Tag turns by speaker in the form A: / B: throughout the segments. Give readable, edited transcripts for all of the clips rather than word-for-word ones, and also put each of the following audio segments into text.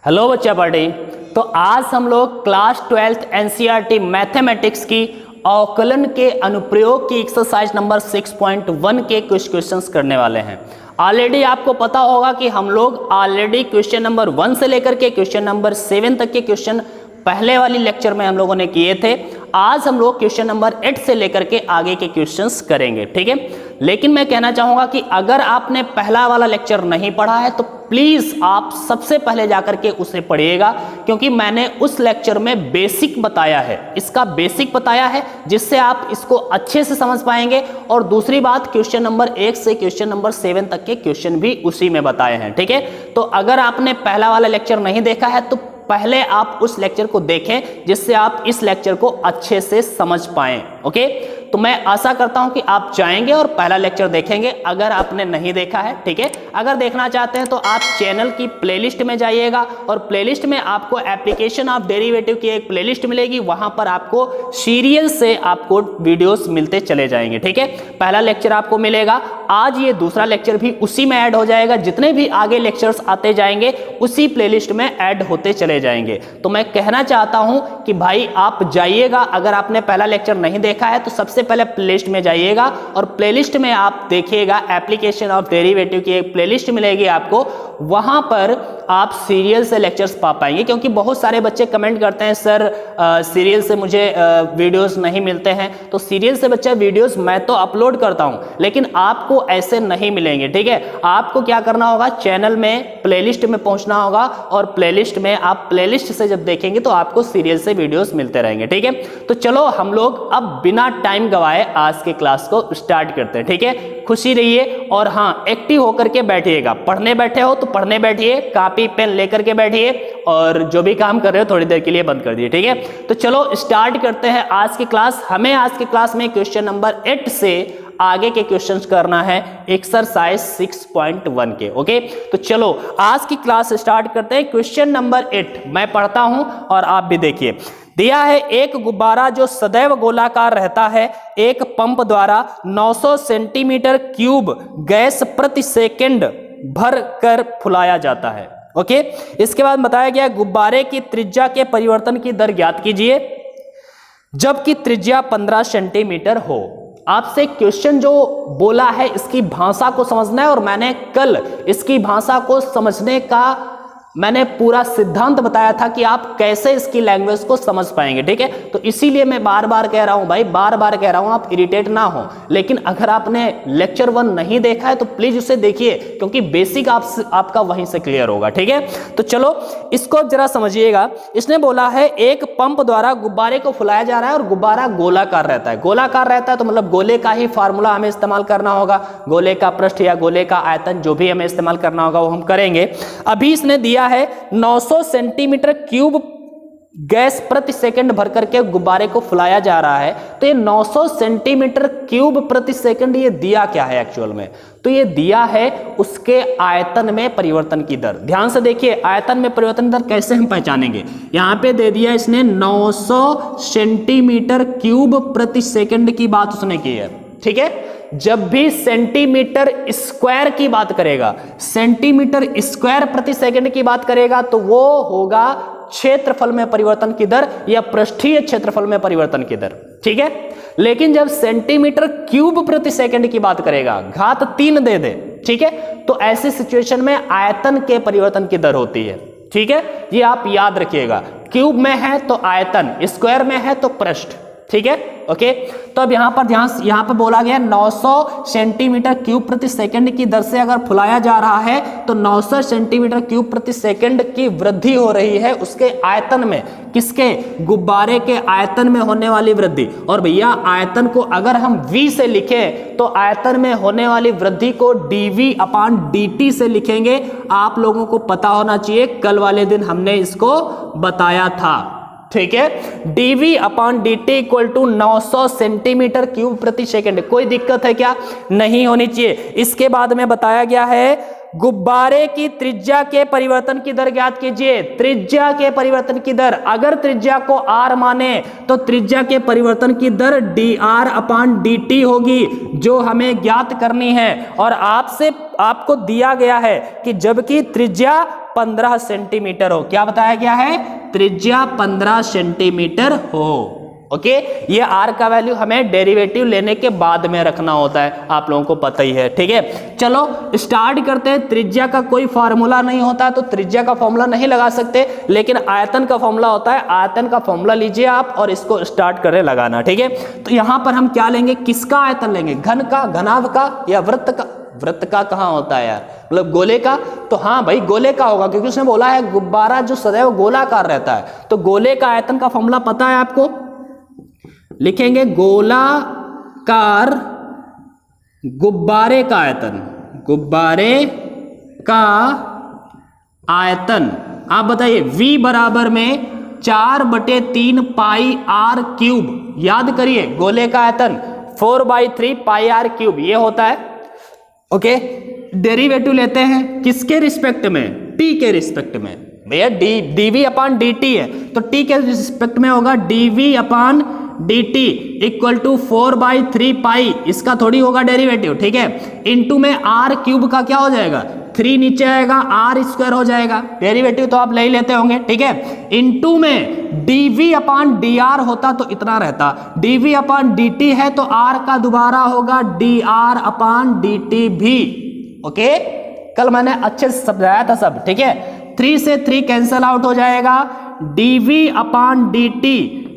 A: Hello बच्चा party. तो आज हम लोग क्लास 12th एनसीईआरटी मैथमेटिक्स की अवकलन के अनुप्रयोग की एक्सरसाइज नंबर 6.1 के कुछ क्वेश्चंस करने वाले हैं। ऑलरेडी आपको पता होगा कि हम लोग ऑलरेडी क्वेश्चन नंबर 1 से लेकर के क्वेश्चन नंबर 7 तक के क्वेश्चन पहले वाली लेक्चर में हम लोगों ने किए थे। आज हम लोग क्वेश्चन नंबर 8 से लेकर के आगे के क्वेश्चंस करेंगे, ठीक है। लेकिन मैं कहना चाहूँगा कि अगर आपने पहला वाला लेक्चर नहीं पढ़ा है तो प्लीज़ आप सबसे पहले जाकर के उसे पढ़िएगा, क्योंकि मैंने उस लेक्चर में बेसिक बताया है, इसका बेसिक बताया है, जिससे आप इसको अच्छे से समझ पाएंगे। और दूसरी बात, क्वेश्चन नंबर 1 से क्वेश्चन नंबर 7 तक के क्वेश्चन भी उसी में बताए हैं, ठीक है। तो अगर आपने पहला वाला लेक्चर नहीं देखा है तो पहले आप उस लेक्चर को देखें, जिससे आप इस लेक्चर को अच्छे से समझ पाएं, ओके। तो मैं आशा करता हूं कि आप जाएंगे और पहला लेक्चर देखेंगे अगर आपने नहीं देखा है, ठीक है। अगर देखना चाहते हैं तो आप चैनल की प्लेलिस्ट में जाइएगा और प्लेलिस्ट में आपको एप्लीकेशन ऑफ डेरिवेटिव की एक प्लेलिस्ट मिलेगी, वहां पर आपको सीरियल से आपको वीडियोस मिलते चले जाएंगे, ठीक है। पहला लेक्चर आपको मिलेगा आज, ये दूसरा लेक्चर भी उसी में ऐड हो जाएगा, जितने भी आगे लेक्चर्स आते जाएंगे उसी प्लेलिस्ट में ऐड होते चले जाएंगे। तो मैं कहना चाहता हूं कि भाई आप जाइएगा, अगर आपने पहला लेक्चर नहीं देखा है तो सबसे पहले प्लेलिस्ट में जाइएगा और प्लेलिस्ट में आप देखिएगा एप्लीकेशन ऑफ डेरिवेटिव की एक प्लेलिस्ट मिलेगी आपको, वहां पर आप सीरियल से लेक्चर्स पा पाएंगे। क्योंकि बहुत सारे बच्चे कमेंट करते हैं सर सीरियल से मुझे वीडियोस नहीं मिलते हैं। तो सीरियल से बच्चा वीडियोस मैं तो अपलोड करता हूं, लेकिन आपको ऐसे नहीं मिलेंगे, ठीक है। आपको क्या करना होगा, चैनल में प्लेलिस्ट में पहुंचना होगा और प्लेलिस्ट में आप प्लेलिस्ट से जब देखेंगे तो आपको सीरियल से वीडियोस मिलते रहेंगे, ठीक है। तो चलो हम लोग अब बिना टाइम गवाए आज के क्लास को स्टार्ट करते हैं, ठीक है। खुशी रहिए और हाँ, एक्टिव होकर के बैठिएगा। पढ़ने बैठे हो तो पढ़ने बैठिए, कापी पेन लेकर के बैठिए और जो भी काम कर रहे हो थोड़ी देर के लिए बंद कर दिए, ठीक है। तो चलो स्टार्ट करते हैं आज की क्लास। हमें आज की क्लास में क्वेश्चन नंबर 8 से आगे के क्वेश्चंस करना है एक्सरसाइज 6.1 के, ओके। तो चलो आज की क्लास स्टार्ट करते हैं। क्वेश्चन नंबर 8 मैं पढ़ता हूं और आप भी देखिए। दिया है एक गुब्बारा जो सदैव गोलाकार रहता है, एक पंप द्वारा 900 सेंटीमीटर क्यूब गैस प्रति सेकंड भर कर फुलाया जाता है, ओके। इसके बाद बताया गया गुब्बारे की त्रिज्या के परिवर्तन की दर ज्ञात कीजिए जबकि त्रिज्या 15 सेंटीमीटर हो। आपसे क्वेश्चन जो बोला है इसकी भाषा को समझना है, और मैंने कल इसकी भाषा को समझने का मैंने पूरा सिद्धांत बताया था कि आप कैसे इसकी लैंग्वेज को समझ पाएंगे, ठीक है। तो इसीलिए मैं बार बार कह रहा हूं भाई, बार बार कह रहा हूं, आप इरिटेट ना हो। लेकिन अगर आपने लेक्चर 1 नहीं देखा है तो प्लीज उसे देखिए, क्योंकि बेसिक आपका वहीं से क्लियर होगा, ठीक है। तो चलो इसको जरा समझिएगा। इसने बोला है एक पंप द्वारा गुब्बारे को फुलाया जा रहा है और गुब्बारा गोलाकार रहता है। गोलाकार रहता है तो मतलब गोले का ही फार्मूला हमें इस्तेमाल करना होगा, गोले का पृष्ठ या गोले का आयतन जो भी हमें इस्तेमाल करना होगा वो हम करेंगे। अभी इसने दिया है 900 सेंटीमीटर क्यूब गैस प्रति सेकंड भर करके गुब्बारे को फुलाया जा रहा है। तो ये 900 सेंटीमीटर क्यूब प्रति सेकंड ये दिया क्या है एक्चुअल में, तो ये दिया है उसके आयतन में परिवर्तन की दर। ध्यान से देखिए आयतन में परिवर्तन दर कैसे हम पहचानेंगे। यहां पे दे दिया इसने 900 सेंटीमीटर क्यूब प्रति सेकंड की बात उसने की है, ठीक है। जब भी सेंटीमीटर स्क्वायर की बात करेगा, सेंटीमीटर स्क्वायर प्रति सेकंड की बात करेगा, तो वो होगा क्षेत्रफल में परिवर्तन की दर या पृष्ठीय क्षेत्रफल में परिवर्तन की दर, ठीक है। लेकिन जब सेंटीमीटर क्यूब प्रति सेकंड की बात करेगा, घात 3 दे दे, ठीक है, तो ऐसी सिचुएशन में आयतन के परिवर्तन की दर होती है, ठीक है। ये आप याद रखिएगा, क्यूब में है तो आयतन, स्क्वायर में है तो पृष्ठ, ठीक है, ओके। तो अब यहां पर ध्यान, यहां पर बोला गया 900 सेंटीमीटर क्यूब प्रति सेकंड की दर से अगर फुलाया जा रहा है तो 900 सेंटीमीटर क्यूब प्रति सेकंड की वृद्धि हो रही है उसके आयतन में। किसके? गुब्बारे के आयतन में होने वाली वृद्धि। और भैया आयतन को अगर हम v से लिखें तो आयतन में होने वाली वृद्धि को dv/dt से लिखेंगे। आप लोगों को पता होना चाहिए, कल वाले दिन हमने इसको बताया था, ठीक है। dv/dt equal to 900 centimetre cube प्रति सेकंड। कोई दिक्कत है क्या? नहीं होनी चाहिए। इसके बाद में बताया गया है गुब्बारे की त्रिज्या के परिवर्तन की दर ज्ञात कीजिए। त्रिज्या के परिवर्तन की दर, अगर त्रिज्या को r माने तो त्रिज्या के परिवर्तन की दर dr/dt होगी, जो हमें ज्ञात करनी है। और आपको दिया गया है कि जबकि त्रिज्या 15 सेंटीमीटर हो। क्या बताया गया है? त्रिज्या 15 सेंटीमीटर हो। ओके, ये आर का वैल्यू हमें डेरिवेटिव लेने के बाद में रखना होता है, आप लोगों को पता ही है। ठीक है, चलो स्टार्ट करते हैं। त्रिज्या का कोई फार्मूला नहीं होता तो त्रिज्या का फॉर्मूला नहीं लगा सकते, लेकिन आयतन का फॉर्मूला होता है। आयतन का फॉर्मूला लीजिए आप और इसको स्टार्ट करें लगाना। ठीक है, तो यहां पर हम क्या लेंगे? किसका आयतन लेंगे? घन का, घनाभ का या वृत्त का? वृत्त का कहां होता है यार, मतलब गोले का? तो हाँ भाई गोले का होगा, क्योंकि उसने बोला है गुब्बारा जो सदैव गोलाकार रहता है। तो गोले का आयतन का फॉर्मूला पता है आपको? लिखेंगे गोलाकार गुब्बारे का आयतन। गुब्बारे का आयतन आप बताइए, V बराबर में 4/3 पाई आर क्यूब। याद करिए गोले का आयतन 4/3 पाई आर क्यूब ये होता है। ओके, डेरिवेटिव लेते हैं किसके रिस्पेक्ट में? T के रिस्पेक्ट में। भैया dv अपॉन dt है, तो T के रिस्पेक्ट में होगा dv upon dt equal to 4/3 pi, इसका थोड़ी होगा डेरिवेटिव। ठीक है, इनटू में आर क्यूब का क्या हो जाएगा? 3 नीचे आएगा, आर स्क्वायर हो जाएगा। डेरिवेटिव तो आप ले ही लेते होंगे। ठीक है, इनटू में dv अपॉन dr होता तो इतना रहता, dv अपॉन dt है तो r का दोबारा होगा dr अपॉन dt भी। ओके, कल मैंने अच्छे से समझाया था सब। ठीक है, 3 से 3 कैंसल आउट हो जाएगा, dv upon dt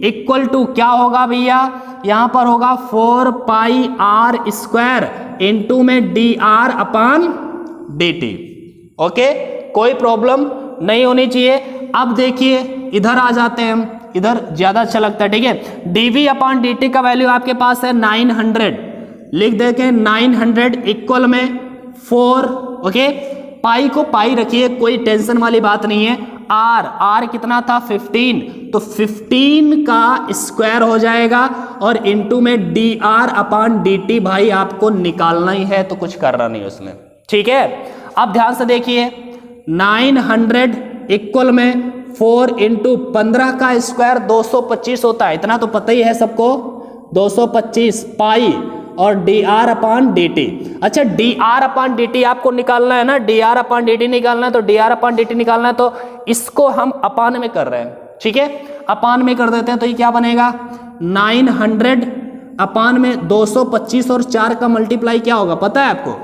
A: equal to क्या होगा भैया? यहां पर होगा 4 पाई आर स्क्वायर इंटू में dr अपॉन dt। ओके, कोई प्रॉब्लम नहीं होनी चाहिए। अब देखिए इधर आ जाते हैं हम, इधर ज्यादा अच्छा लगता है। ठीक है, dv अपॉन dt का वैल्यू आपके पास है 900, लिख देंगे 900 इक्वल में 4। ओके, पाई को पाई रखिए, कोई टेंशन वाली बात नहीं है। आर कितना था? 15, तो 15 का स्क्वायर हो जाएगा और इनटू में dr अपॉन dt भाई आपको निकालना ही है, तो कुछ करना नहीं उसमें। ठीक है, अब ध्यान से देखिए 900 इक्वल में 4 इंटू 15 का स्क्वायर 225 होता है, इतना तो पता ही है सबको, 225 पाई और dr अपॉन dt। अच्छा, dr अपॉन dt आपको निकालना है ना, dr अपॉन dt निकालना है, तो dr अपॉन dt निकालना है तो इसको हम अपान में कर रहे हैं। ठीक है, अपान में कर देते हैं तो ये क्या बनेगा? 900 अपान में 225 और 4 का मल्टीप्लाई क्या होगा पता है आपको?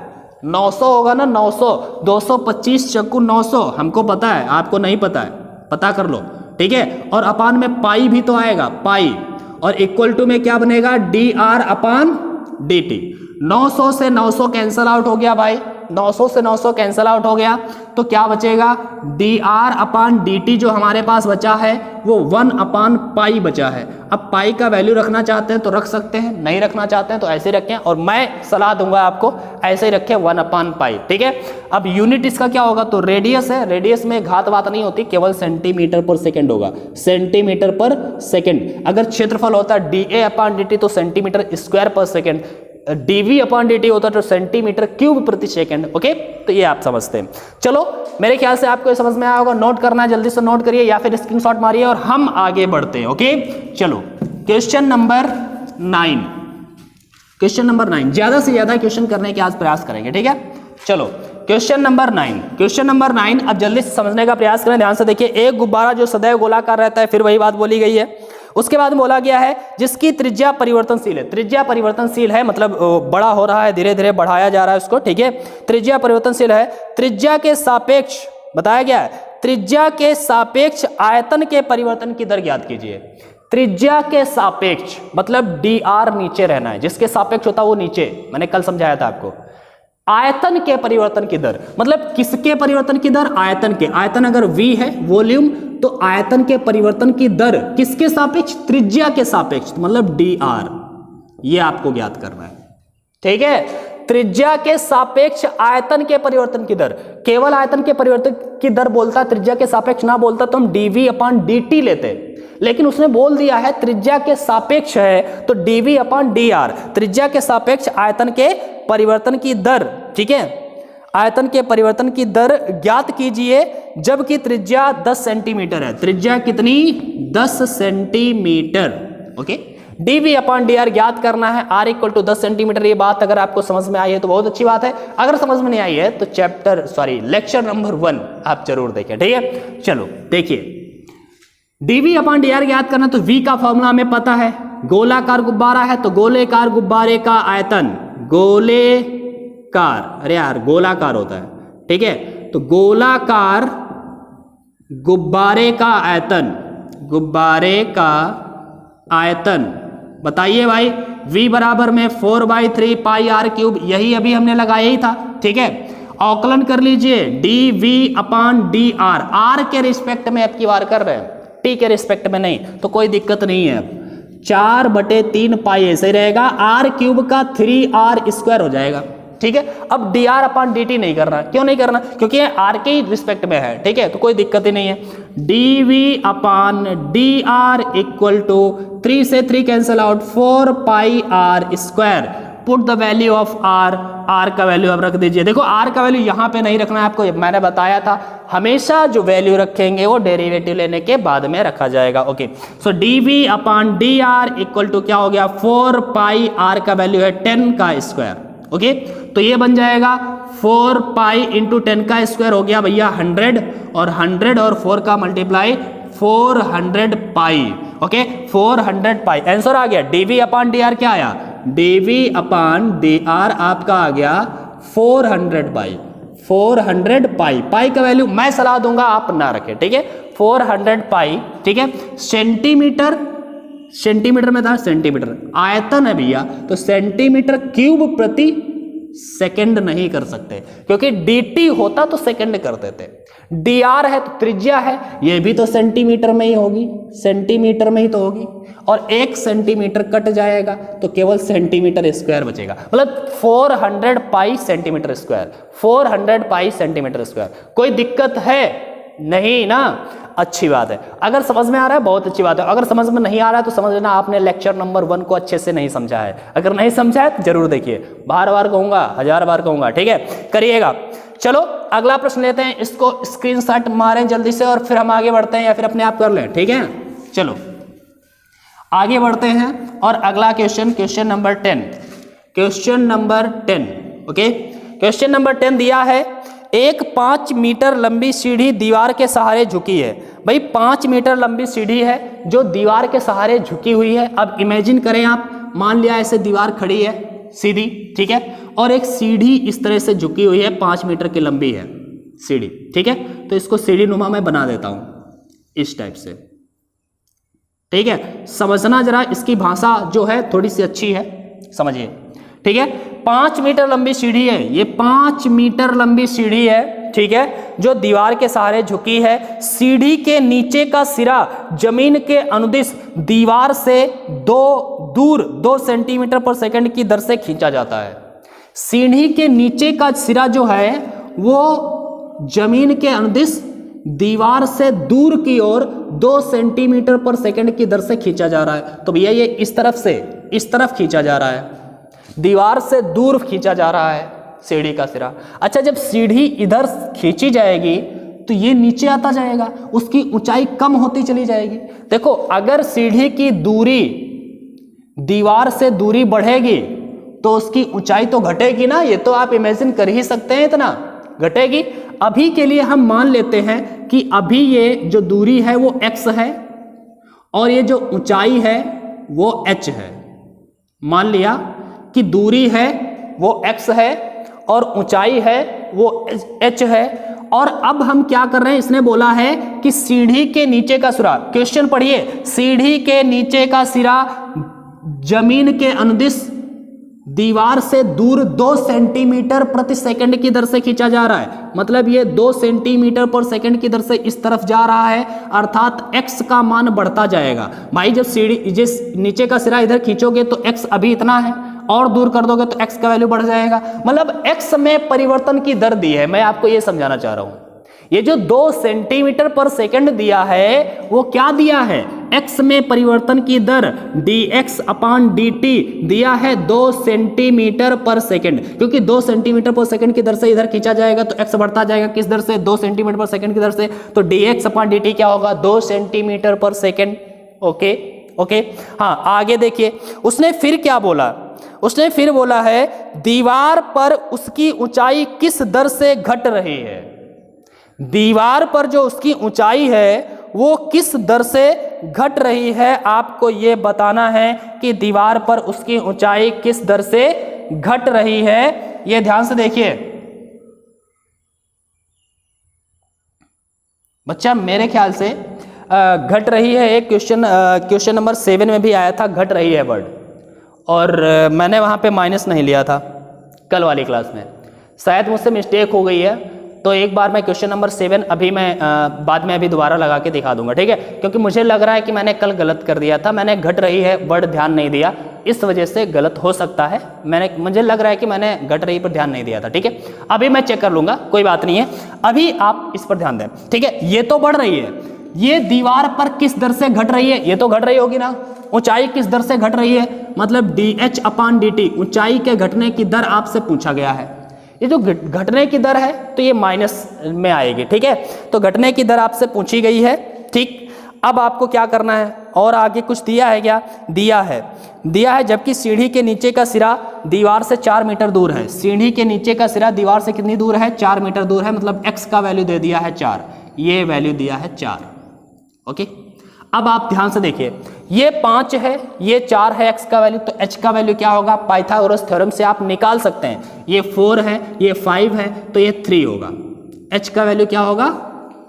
A: 900 होगा ना, 900। 225 चक्कू 900 हमको पता है, आपको नहीं पता है, पता कर लो। ठीक है, और अपान में पाई भी तो आएगा, पाई, और इक्वल टू में क्या बनेगा? dr upon dt। 900 से 900 कैंसल आउट हो गया भाई, 900 से 900 कैंसल आउट हो गया, तो क्या बचेगा? dr अपॉन dt जो हमारे पास बचा है वो 1 अपॉन पाई बचा है। अब पाई का वैल्यू रखना चाहते हैं तो रख सकते हैं, नहीं रखना चाहते हैं तो ऐसे रखें, और मैं सलाह दूंगा आपको ऐसे ही रखें 1 अपॉन पाई। ठीक है, अब यूनिट इसका क्या होगा? तो रेडियस है, रेडियस में घात बात नहीं होती, केवल सेंटीमीटर पर सेकेंड होगा, सेंटीमीटर पर सेकेंड। अगर क्षेत्रफल होता है da अपॉन dt तो सेंटीमीटर स्क्वायर पर सेकेंड, dv अपॉन dt होता है तो सेंटीमीटर क्यूब प्रति सेकंड। ओके, तो ये आप समझते हैं। चलो, मेरे ख्याल से आपको ये समझ में आया होगा। नोट करना है, जल्दी से नोट करिए या फिर स्क्रीनशॉट मारिए और हम आगे बढ़ते हैं। ओके, चलो क्वेश्चन नंबर 9। क्वेश्चन नंबर 9, ज्यादा से ज्यादा क्वेश्चन करने के आज प्रयास करेंगे। ठीक है, चलो क्वेश्चन नंबर 9। क्वेश्चन नंबर 9 अब जल्दी से समझने का प्रयास करें, ध्यान से देखिए। एक गुब्बारा जो सदैव गोलाकार रहता है, फिर वही बात बोली गई है। उसके बाद बोला गया है जिसकी त्रिज्या परिवर्तनशील है। त्रिज्या परिवर्तनशील है मतलब बड़ा हो रहा है, धीरे धीरे बढ़ाया जा रहा है उसको। ठीक है, त्रिज्या परिवर्तनशील है। त्रिज्या के सापेक्ष बताया गया है, त्रिज्या के सापेक्ष आयतन के परिवर्तन की दर ज्ञात कीजिए। त्रिज्या के सापेक्ष मतलब dr नीचे रहना है, जिसके सापेक्ष होता है वो नीचे, मैंने कल समझाया था आपको। आयतन के परिवर्तन की दर मतलब किसके परिवर्तन की दर? आयतन के। आयतन अगर v है वॉल्यूम, तो आयतन के परिवर्तन की दर किसके सापेक्ष? त्रिज्या के सापेक्ष, मतलब dr। ये आपको ज्ञात करना है। ठीक है, त्रिज्या के सापेक्ष आयतन के परिवर्तन की दर। केवल आयतन के परिवर्तन की दर बोलता, त्रिज्या के सापेक्ष ना बोलता तो हम dv अपॉन dt लेते, लेकिन उसने बोल दिया है त्रिज्या के सापेक्ष है तो dv अपॉन dr। त्रिज्या के सापेक्ष आयतन के परिवर्तन की दर। ठीक है, आयतन के परिवर्तन की दर ज्ञात कीजिए जबकि त्रिज्या 10 सेंटीमीटर है। त्रिज्या कितनी? 10 centimetre. Okay, dv upon dr ज्ञात करना है, r इक्वल टू 10 सेंटीमीटर। ये बात अगर आपको समझ में आई है तो बहुत अच्छी बात है, अगर समझ में नहीं आई है तो लेक्चर नंबर 1 आप जरूर देखें, ठीक है। चलो देखिए, dv अपॉन dr ज्ञात करना, तो v का फॉर्मूला हमें पता है, गोलाकार गुब्बारा है तो गोलेकार गुब्बारे का आयतन, गोलेकार, अरे यार गोलाकार होता है, ठीक है, तो गोलाकार गुब्बारे का आयतन, गुब्बारे का आयतन बताइए भाई, v बराबर में 4/3 पाई r क्यूब, यही अभी हमने लगाया ही था, ठीक है। अवकलन कर लीजिए, dv अपॉन dr, r के रिस्पेक्ट में आपकी बार कर रहे हैं, t के रिस्पेक्ट में नहीं, तो कोई दिक्कत नहीं है। 4/3 पाई ऐसे ही रहेगा, r क्यूब का 3r² हो जाएगा, ठीक है। अब dr अपॉन dt नहीं करना, क्यों नहीं करना, क्योंकि ये r के रिस्पेक्ट में है, ठीक है, तो कोई दिक्कत ही नहीं है। dv upon dr equal to 3 से 3 cancel out, 4 pi r², put the value of r का वैल्यू अब रख दीजिए। देखो r का वैल्यू यहाँ पे नहीं रखना है आपको, मैंने बताया था हमेशा जो वैल्यू रखेंगे वो डेरिवेटिव लेने के बाद में रखा जाएगा। Okay, so dv upon dr equal to क्या हो गया, 4 पाई r का वैल्यू है 10 का स्क्वायर। ओके, तो ये बन जाएगा 4 पाई इंटू 10 का स्क्वायर हो गया भैया 100, और 100 और 4 का मल्टीप्लाई 400 पाई। ओके, 400 पाई आंसर आ गया। dv अपॉन dr क्या आया, dv अपॉन dr आपका आ गया 400 पाई, 400 पाई, पाई का वैल्यू मैं सलाह दूंगा आप ना रखें, ठीक है, 400 पाई, ठीक है। सेंटीमीटर, सेंटीमीटर में था, सेंटीमीटर आयतन है भैया, तो सेंटीमीटर क्यूब प्रति सेकंड नहीं कर सकते, क्योंकि dt होता तो सेकंड कर देते, dr है तो त्रिज्या है, ये भी तो सेंटीमीटर में ही होगी, सेंटीमीटर में ही तो होगी, और 1 सेंटीमीटर कट जाएगा तो केवल सेंटीमीटर स्क्वायर बचेगा, मतलब 400 पाई सेंटीमीटर स्क्वायर, 400 पाई सेंटीमीटर स्क्वायर। कोई दिक्कत है नहीं ना, अच्छी बात है। अगर समझ में आ रहा है बहुत अच्छी बात है, अगर समझ में नहीं आ रहा है तो समझ लेना आपने लेक्चर नंबर 1 को अच्छे से नहीं समझा है, अगर नहीं समझा है तो जरूर देखिए, बार बार कहूंगा, 1000 बार कहूंगा, ठीक है, करिएगा। चलो अगला प्रश्न लेते हैं, इसको स्क्रीनशॉट मारें जल्दी से और फिर हम आगे बढ़ते हैं, या फिर अपने आप कर लें, ठीक है। चलो आगे बढ़ते हैं, और अगला question number 10, question number 10। Okay, question number 10 दिया है, एक 5 मीटर लंबी सीढ़ी दीवार के सहारे झुकी है। भाई 5 मीटर लंबी सीढ़ी है जो दीवार के सहारे झुकी हुई है। अब इमेजिन करें आप, मान लिया ऐसे दीवार खड़ी है सीधी, ठीक है, और एक सीढ़ी इस तरह से झुकी हुई है, 5 मीटर की लंबी है सीढ़ी, ठीक है। तो इसको सीढ़ी नुमा मैं बना देता हूं इस टाइप से, ठीक है। समझना जरा, इसकी भाषा जो है थोड़ी सी अच्छी है, समझिए, ठीक है। 5 मीटर लंबी सीढ़ी है, ये 5 मीटर लंबी सीढ़ी है, ठीक है, जो दीवार के सहारे झुकी है। सीढ़ी के नीचे का सिरा जमीन के अनुदिश दीवार से दूर 2 सेंटीमीटर पर सेकंड की दर से खींचा जाता है। सीढ़ी के नीचे का सिरा जो है वो जमीन के अनुदिश दीवार से दूर की ओर 2 सेंटीमीटर पर सेकंड की दर से खींचा जा रहा है। तो भैया ये इस तरफ से इस तरफ खींचा जा रहा है, दीवार से दूर खींचा जा रहा है सीढ़ी का सिरा। अच्छा, जब सीढ़ी इधर खींची जाएगी तो ये नीचे आता जाएगा, उसकी ऊंचाई कम होती चली जाएगी। देखो, अगर सीढ़ी की दूरी दीवार से दूरी बढ़ेगी तो उसकी ऊंचाई तो घटेगी ना, ये तो आप इमेजिन कर ही सकते हैं, इतना घटेगी। अभी के लिए हम मान लेते हैं कि अभी ये जो दूरी है वो x है और ये जो ऊंचाई है वो h है। मान लिया कि दूरी है वो x है और ऊंचाई है वो h है। और अब हम क्या कर रहे हैं, इसने बोला है कि सीढ़ी के नीचे का सिरा, क्वेश्चन पढ़िए, सीढ़ी के नीचे का सिरा जमीन के अनुदिश दीवार से दूर 2 सेंटीमीटर प्रति सेकंड की दर से खींचा जा रहा है। मतलब ये 2 सेंटीमीटर पर सेकंड की दर से इस तरफ जा रहा है, अर्थात x का मान बढ़ता जाएगा। भाई जब सीढ़ी जिस नीचे का सिरा इधर खींचोगे तो x अभी इतना है, और दूर कर दोगे तो x का वैल्यू बढ़ जाएगा। मतलब x में परिवर्तन की दर दी है, मैं आपको ये समझाना चाह रहा हूं। ये जो 2 सेंटीमीटर पर सेकंड दिया है वो क्या दिया है, x में परिवर्तन की दर dx अपॉन dt दिया है 2 सेंटीमीटर पर सेकंड, क्योंकि 2 सेंटीमीटर पर सेकंड की दर से इधर खींचा जाएगा तो x बढ़ता जाएगा, किस दर से, 2 सेंटीमीटर पर सेकंड की दर से। तो dx अपॉन dt क्या होगा, 2 सेंटीमीटर पर सेकंड। Okay, okay. हाँ आगे देखिए, उसने फिर क्या बोला, उसने फिर बोला है दीवार पर उसकी ऊंचाई किस दर से घट रही है। दीवार पर जो उसकी ऊंचाई है वो किस दर से घट रही है, आपको ये बताना है कि दीवार पर उसकी ऊंचाई किस दर से घट रही है। ये ध्यान से देखिए बच्चा, मेरे ख्याल से घट रही है, एक क्वेश्चन नंबर 7 में भी आया था घट रही है वर्ड, और मैंने वहाँ पे माइनस नहीं लिया था कल वाली क्लास में, शायद मुझसे मिस्टेक हो गई है। तो एक बार मैं क्वेश्चन नंबर 7 अभी मैं बाद में अभी दोबारा लगा के दिखा दूंगा, ठीक है, क्योंकि मुझे लग रहा है कि मैंने कल गलत कर दिया था, मैंने घट रही है वर्ड ध्यान नहीं दिया, इस वजह से गलत हो सकता है। मुझे लग रहा है कि मैंने घट रही पर ध्यान नहीं दिया था, ठीक है। अभी मैं चेक कर लूंगा, कोई बात नहीं है, अभी आप इस पर ध्यान दें, ठीक है। ये तो बढ़ रही है, ये दीवार पर किस दर से घट रही है, ये तो घट रही होगी ना। ऊंचाई किस दर से घट रही है, मतलब dh/dt, ऊंचाई के घटने की दर आपसे पूछा गया है। ये जो घटने की दर है तो ये माइनस में आएगी, ठीक है। तो घटने की दर आपसे पूछी गई है, ठीक। अब आपको क्या करना है, और आगे कुछ दिया है क्या, दिया है जबकि सीढ़ी के नीचे का सिरा दीवार से 4 मीटर दूर है। सीढ़ी के नीचे का सिरा दीवार से कितनी दूर है, 4 मीटर दूर है, मतलब x का वैल्यू दे दिया है 4, ये वैल्यू दिया है 4, ओके। अब आप ध्यान से देखिए, ये 5 है, ये 4 है x का वैल्यू, तो h का वैल्यू क्या होगा, पाइथागोरस थ्योरम से आप निकाल सकते हैं। ये 4 है, ये 5 है, तो ये 3 होगा। h का वैल्यू क्या होगा,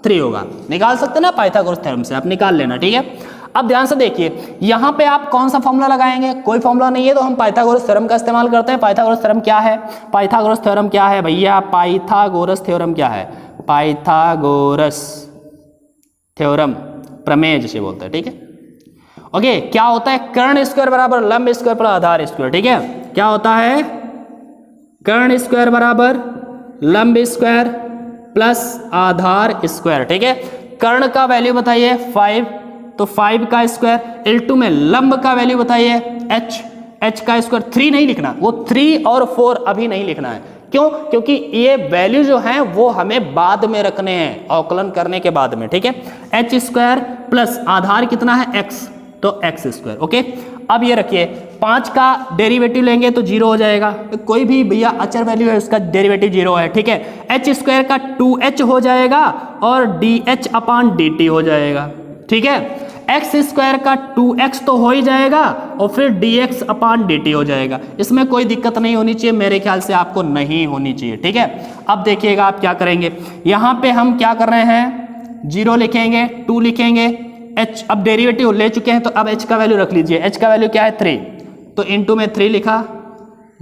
A: 3 होगा, निकाल सकते हैं ना पाइथागोरस थ्योरम से, आप निकाल लेना, ठीक है। अब ध्यान से देखिए, यहाँ पे आप कौन सा फॉर्मूला लगाएंगे, कोई फॉर्मूला नहीं है, तो हम पाइथागोरस थ्योरम का इस्तेमाल करते हैं। पाइथागोरस थ्योरम क्या है, पाइथागोरस थ्योरम क्या है भैया, पाइथागोरस थ्योरम क्या है, पाइथागोरस थ्योरम, प्रमेय जिसे बोलते हैं, ठीक है, ओके। क्या होता है, कर्ण स्क्वायर बराबर लंब स्क्वायर पर आधार स्क्वायर, ठीक है। क्या होता है, कर्ण स्क्वायर बराबर लंब स्क्वायर प्लस आधार स्क्वायर, ठीक है। कर्ण का वैल्यू बताइए 5, तो 5 का स्क्वायर इनटू में लंब का वैल्यू बताइए h का स्क्वायर, 3 नहीं लिखना, वो 3 और 4 अभी नहीं लिखना है, क्यों, क्योंकि ये वैल्यू जो है वो हमें बाद में रखने हैं, अवकलन करने के बाद में, ठीक है। h स्क्वायर प्लस आधार कितना है x, तो x स्क्वायर, ओके। अब ये रखिए, 5 का डेरिवेटिव लेंगे तो 0 हो जाएगा, कोई भी भैया अचर वैल्यू है उसका डेरिवेटिव 0 है, ठीक है। h स्क्वायर का 2h हो जाएगा और dh/dt हो जाएगा, ठीक है। x स्क्वायर का 2x तो हो ही जाएगा और फिर dx/dt हो जाएगा, इसमें कोई दिक्कत नहीं होनी चाहिए, मेरे ख्याल से आपको नहीं होनी चाहिए, ठीक है। अब देखिएगा आप क्या करेंगे, यहाँ पे हम क्या कर रहे हैं, 0 लिखेंगे, 2 लिखेंगे, h अब डेरिवेटिव ले चुके हैं तो अब h का वैल्यू रख लीजिए, h का वैल्यू क्या है 3, तो इनटू में 3 लिखा,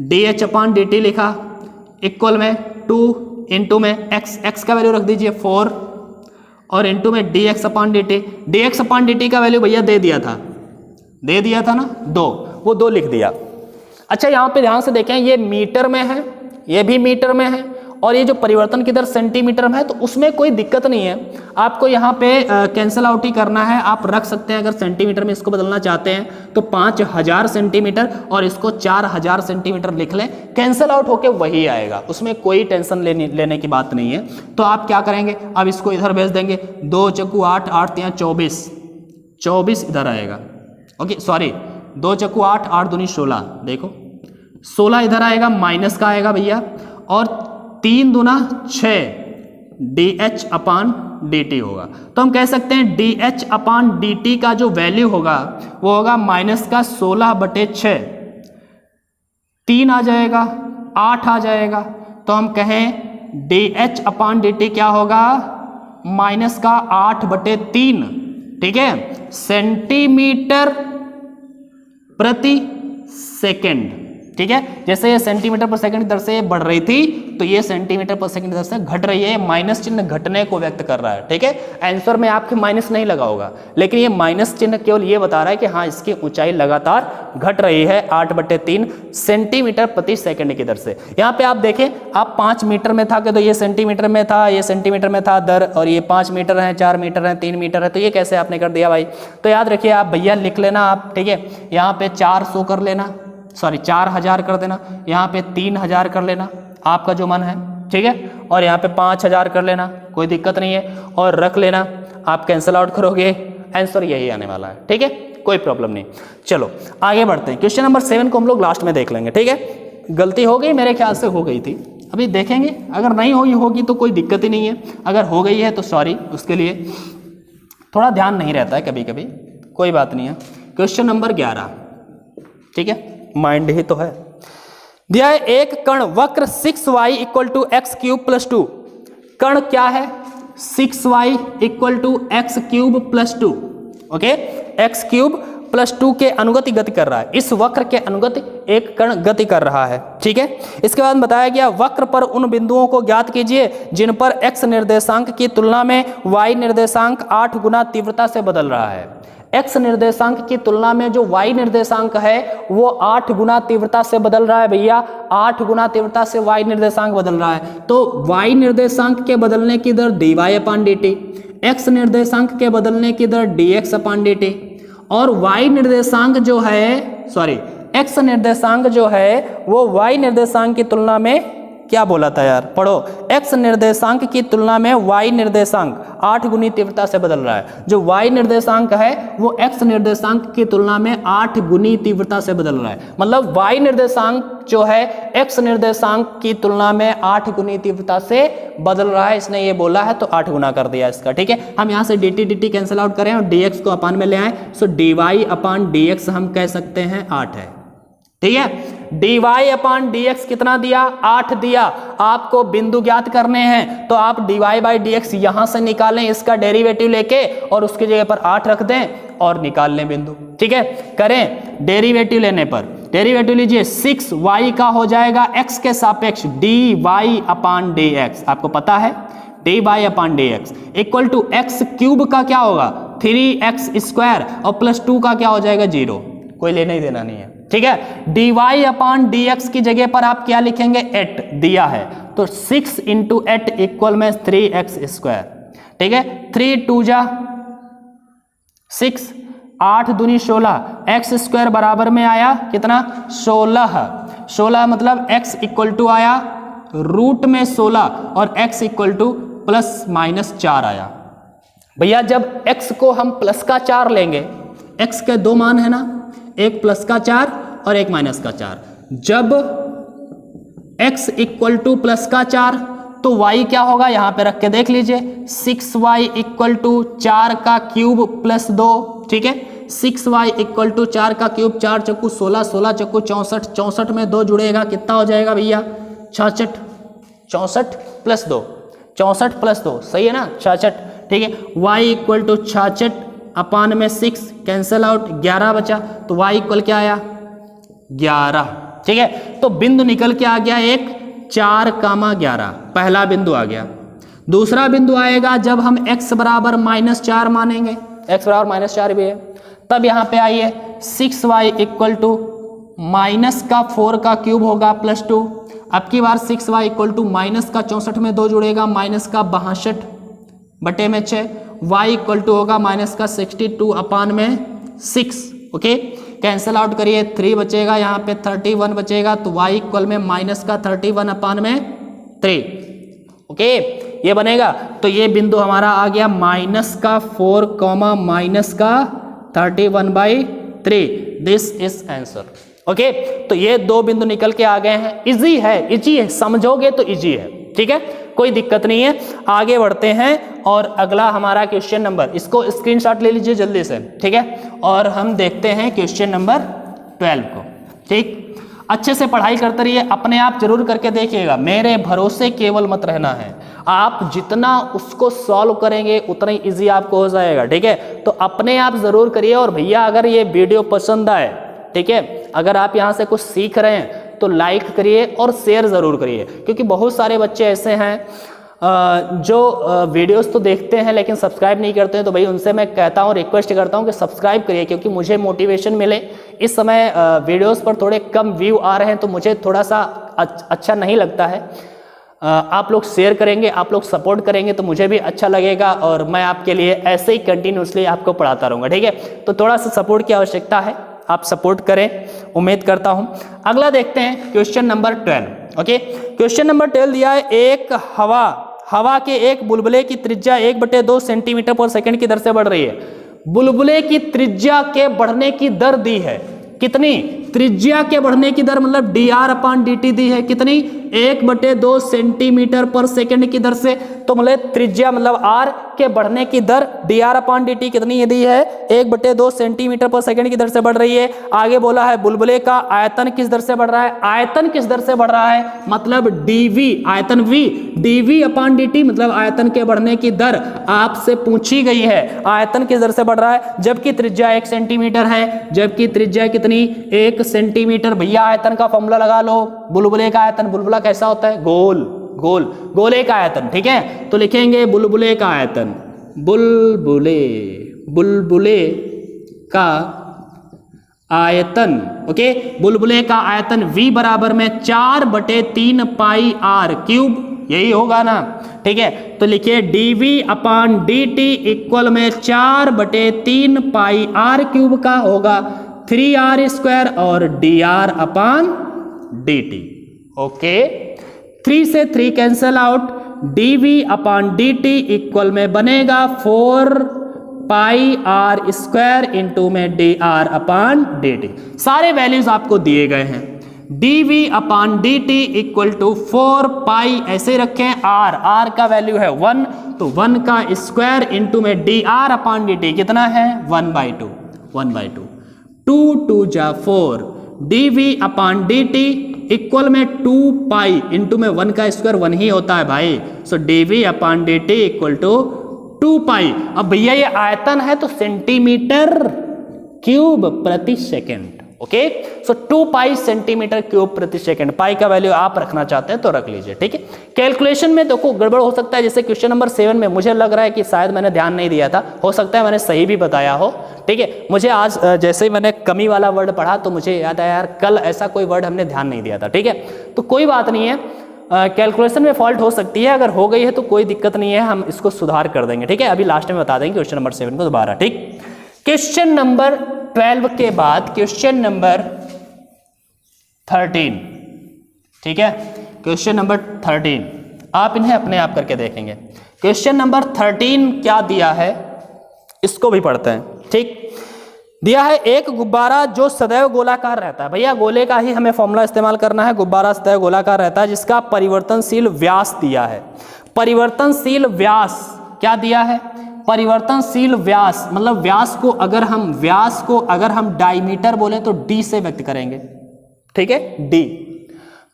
A: dh/dt लिखा, इक्वल में 2 इनटू में x का वैल्यू रख दीजिए 4 और इनटू में dx/dt का वैल्यू भैया दे दिया था ना 2, वो 2 लिख दिया। अच्छा यहाँ पे ध्यान से देखें, ये मीटर में है, ये भी मीटर में है, और ये जो परिवर्तन की दर सेंटीमीटर में है, तो उसमें कोई दिक्कत नहीं है, आपको यहाँ पे कैंसिल आउट ही करना है, आप रख सकते हैं। अगर सेंटीमीटर में इसको बदलना चाहते हैं तो 5000 सेंटीमीटर और इसको 4000 सेंटीमीटर लिख लें, कैंसिल आउट होके वही आएगा, उसमें कोई टेंशन लेने की बात नहीं है। तो आप क्या करेंगे, अब इसको इधर भेज देंगे, 2 चक्कू 8, 8 3 24 इधर आएगा, ओके सॉरी 2 चक्कू 8, 8 दूनी 16, देखो 16 इधर आएगा, माइनस का आएगा भैया, और 3 दूना 6 dh/dt होगा। तो हम कह सकते हैं dh/dt का जो वैल्यू होगा वो होगा माइनस का 16/6, 3 आ जाएगा, 8 आ जाएगा, तो हम कहें dh/dt क्या होगा, माइनस का 8/3, ठीक है, सेंटीमीटर प्रति सेकेंड, ठीक है। जैसे ये सेंटीमीटर पर सेकंड दर से बढ़ रही थी, तो ये सेंटीमीटर पर सेकंड दर से घट रही है, माइनस चिन्ह घटने को व्यक्त कर रहा है, ठीक है। आंसर में आपके माइनस नहीं लगा होगा, लेकिन ये माइनस चिन्ह केवल ये बता रहा है कि हाँ इसकी ऊंचाई लगातार घट रही है 8/3 सेंटीमीटर प्रति सेकंड की दर से। यहाँ पे आप देखें, आप 5 मीटर में था कि तो ये सेंटीमीटर में था, ये सेंटीमीटर में था दर, और ये 5 मीटर है, 4 मीटर है, 3 मीटर है, तो ये कैसे आपने कर दिया भाई। तो याद रखिए आप भैया लिख लेना आप, ठीक है। यहाँ पे 400 कर लेना, सॉरी 4000 कर देना, यहाँ पे 3000 कर लेना, आपका जो मन है, ठीक है, और यहाँ पे 5000 कर लेना, कोई दिक्कत नहीं है, और रख लेना, आप कैंसिल आउट करोगे, आंसर यही आने वाला है, ठीक है। कोई प्रॉब्लम नहीं। चलो आगे बढ़ते हैं। क्वेश्चन नंबर 7 को हम लोग लास्ट में देख लेंगे, ठीक है। गलती हो गई, मेरे ख्याल से हो गई थी, अभी देखेंगे, अगर नहीं हुई होगी तो कोई दिक्कत ही नहीं है, अगर हो गई है तो सॉरी, उसके लिए थोड़ा ध्यान नहीं रहता है कभी कभी, कोई बात नहीं है। क्वेश्चन नंबर 11, ठीक है, माइंड ही तो है। दिया है एक कण वक्र 6y = x³ + 2। कण क्या है? 6y = x³ + 2, ओके, x³ + 2 के अनुगति गति कर रहा है। इस वक्र के अनुगति एक कण गति कर रहा है, ठीक है। इसके बाद बताया गया वक्र पर उन बिंदुओं को ज्ञात कीजिए जिन पर x निर्देशांक की तुलना में y निर्देशांक 8 गुना तीव्रता से बदल रहा है। x निर्देशांक की तुलना में जो y निर्देशांक है वो 8 गुना तीव्रता से बदल रहा है भैया, 8 गुना तीव्रता से y निर्देशांक बदल रहा है। तो y निर्देशांक के बदलने की दर dy/dt, x निर्देशांक के बदलने की दर dx/dt, और y निर्देशांक जो है, सॉरी, x निर्देशांक जो है वो y निर्देशांक की तुलना में क्या बोला था यार, पढ़ो, x निर्देशांक की तुलना में y निर्देशांक 8 गुनी तीव्रता से बदल रहा है। जो y निर्देशांक है वो x निर्देशांक की तुलना में 8 गुनी तीव्रता से बदल रहा है। मतलब y निर्देशांक जो है x निर्देशांक की तुलना में 8 गुनी तीव्रता से बदल रहा है, इसने ये बोला है तो 8 गुना कर दिया इसका, ठीक है। हम यहाँ से dt कैंसिल आउट करें और dx को अपान में ले आए, सो dy/dx हम कह सकते हैं 8 है, ठीक है। dy/dx कितना दिया? 8 दिया। आपको बिंदु ज्ञात करने हैं तो आप dy/dx यहां से निकालें, इसका डेरिवेटिव लेके और उसकी जगह पर 8 रख दें और निकाल लें बिंदु, ठीक है। करें डेरिवेटिव लेने पर, डेरिवेटिव लीजिए, 6y का हो जाएगा x के सापेक्ष dy/dx, आपको पता है dy/dx = x³ का क्या होगा 3x² और +2 का क्या हो जाएगा 0, कोई लेना ही देना नहीं है, ठीक है। dy/dx की जगह पर आप क्या लिखेंगे? 8 दिया है तो 6 × 8 = 3x², ठीक है। 3 2 जा 6, 8 दूनी 16, x² बराबर में आया कितना? 16 मतलब x = आया √16 और x = ±4 आया। भैया जब x को हम प्लस का 4 लेंगे, x के दो मान है ना, एक +4 और एक -4, जब x = +4 तो y क्या होगा? यहाँ पे रख के देख लीजिए, 6y = 4 का क्यूब + 2, ठीक है। 6y = 4 का क्यूब, 4 चक्कू 16, 16 चक्कू 64, 64 में 2 जुड़ेगा, कितना हो जाएगा भैया? 66, 64 + 2, 64 + 2, सही है ना, 66, ठीक है। y = 66 अपान में 6 कैंसिल आउट, 11 बचा, तो y = क्या आया? 11, ठीक है। तो बिंदु निकल के आ गया एक 4,11, पहला बिंदु आ गया। दूसरा बिंदु आएगा जब हम x बराबर -4 मानेंगे, x बराबर -4 भी है, तब यहाँ पे आइए 6y = -4 का क्यूब होगा +2, अब की बार 6y = -64 में 2 जुड़ेगा, -62 बटे में 6, y = होगा -62 अपान में 6, ओके। कैंसिल आउट करिए, 3 बचेगा, यहाँ पे 31 बचेगा, तो y = में -31 अपान में 3, ओके, ये बनेगा। तो ये बिंदु हमारा आ गया -4, -31/3, दिस इज आंसर, ओके। तो ये 2 बिंदु निकल के आ गए हैं। इजी है, समझोगे तो इजी है, ठीक है, कोई दिक्कत नहीं है। आगे बढ़ते हैं और अगला हमारा क्वेश्चन नंबर, इसको स्क्रीनशॉट ले लीजिए जल्दी से, ठीक है। और हम देखते हैं क्वेश्चन नंबर 12 को, ठीक। अच्छे से पढ़ाई करते रहिए, अपने आप जरूर करके देखिएगा, मेरे भरोसे केवल मत रहना है। आप जितना उसको सॉल्व करेंगे उतना ही ईजी आपको हो जाएगा, ठीक है। तो अपने आप जरूर करिए। और भैया अगर ये वीडियो पसंद आए, ठीक है, अगर आप यहाँ से कुछ सीख रहे हैं तो लाइक करिए और शेयर ज़रूर करिए, क्योंकि बहुत सारे बच्चे ऐसे हैं जो वीडियोस तो देखते हैं लेकिन सब्सक्राइब नहीं करते हैं। तो भाई उनसे मैं कहता हूँ, रिक्वेस्ट करता हूँ कि सब्सक्राइब करिए, क्योंकि मुझे मोटिवेशन मिले। इस समय वीडियोस पर थोड़े कम व्यू आ रहे हैं तो मुझे थोड़ा सा अच्छा नहीं लगता है। आप लोग शेयर करेंगे, आप लोग सपोर्ट करेंगे तो मुझे भी अच्छा लगेगा और मैं आपके लिए ऐसे ही कंटिन्यूसली आपको पढ़ाता रहूँगा, ठीक है। तो थोड़ा सा सपोर्ट की आवश्यकता है, आप सपोर्ट करें, उम्मीद करता हूं। अगला देखते हैं question number 12, okay. Question number 12 दिया है एक हवा के एक बुलबुले की त्रिज्या 1/2 सेंटीमीटर पर सेकंड की दर से बढ़ रही है। बुलबुले की त्रिज्या के बढ़ने की दर दी है, कितनी? त्रिज्या के बढ़ने की दर मतलब dr/dt दी है कितनी? 1/2 सेंटीमीटर पर सेकंड की दर से। तो मतलब त्रिज्या मतलब r के बढ़ने की दर dr/dt कितनी दी है? 1/2 सेंटीमीटर पर सेकंड की दर से बढ़ रही है। आगे बोला है बुलबुले का आयतन किस दर से बढ़ रहा है? आयतन किस दर से बढ़ रहा है? मतलब dv, आयतन v, dv/dt मतलब आयतन के बढ़ने की दर आपसे पूछी गई है। आयतन किस दर से बढ़ रहा है? जबकि त्रिज्या 1 सेंटीमीटर है, जबकि त्रिज्या कितनी? 1 सेंटीमीटर। भैया आयतन का फॉर्मूला लगा लो। बुलबुले का आयतन, बुलबुला कैसा होता है? गोल, गोल, गोले का आयतन, ठीक है। तो लिखेंगे बुलबुले का आयतन, बुलबुले, बुलबुले का आयतन, ओके। बुलबुले का आयतन v बराबर में 4/3 पाई r क्यूब, यही होगा ना, ठीक है। तो लिखिए dv/dt इक्वल में 4/3 पाई r क्यूब का होगा 3r² और dr/dt, ओके। 3 से 3 कैंसल आउट, dv/dt इक्वल में बनेगा 4 पाई r² इंटू में dr/dt। सारे वैल्यूज आपको दिए गए हैं। dv/dt इक्वल टू 4 पाई, ऐसे रखें, r का वैल्यू है 1, तो 1 का स्क्वायर इंटू में dr/dt कितना है? 1/2, 1/2, 2 2 जा 4, dv/dt इक्वल में 2 पाई इंटू में 1 का स्क्वायर 1 ही होता है भाई। सो dv/dt इक्वल टू 2 पाई। अब भैया ये आयतन है तो सेंटीमीटर क्यूब प्रति सेकंड, ओके। सो 2 पाई सेंटीमीटर क्यूब प्रति सेकंड। पाई का वैल्यू आप रखना चाहते हैं तो रख लीजिए, ठीक है। कैलकुलेशन में देखो गड़बड़ हो सकता है, जैसे क्वेश्चन नंबर 7 में मुझे लग रहा है कि शायद मैंने ध्यान नहीं दिया था, हो सकता है मैंने सही भी बताया हो, ठीक है। मुझे आज जैसे ही मैंने कमी वाला वर्ड पढ़ा तो मुझे याद आया यार कल ऐसा कोई वर्ड हमने ध्यान नहीं दिया था, ठीक है। तो कोई बात नहीं है, कैलकुलेशन में फॉल्ट हो सकती है, अगर हो गई है तो कोई दिक्कत नहीं है, हम इसको सुधार कर देंगे, ठीक है। अभी लास्ट में बता देंगे क्वेश्चन नंबर 7 को दोबारा, ठीक। क्वेश्चन नंबर 12 के बाद क्वेश्चन नंबर 13, ठीक है। क्वेश्चन नंबर 13 आप इन्हें अपने आप करके देखेंगे। क्वेश्चन नंबर 13 क्या दिया है इसको भी पढ़ते हैं, ठीक। दिया है एक गुब्बारा जो सदैव गोलाकार रहता है। भैया गोले का ही हमें फॉर्मूला इस्तेमाल करना है। गुब्बारा सदैव गोलाकार रहता है जिसका परिवर्तनशील व्यास दिया है। परिवर्तनशील व्यास क्या दिया है? परिवर्तनशील व्यास मतलब व्यास को अगर हम डायमीटर बोले तो d से व्यक्त करेंगे, ठीक है, d।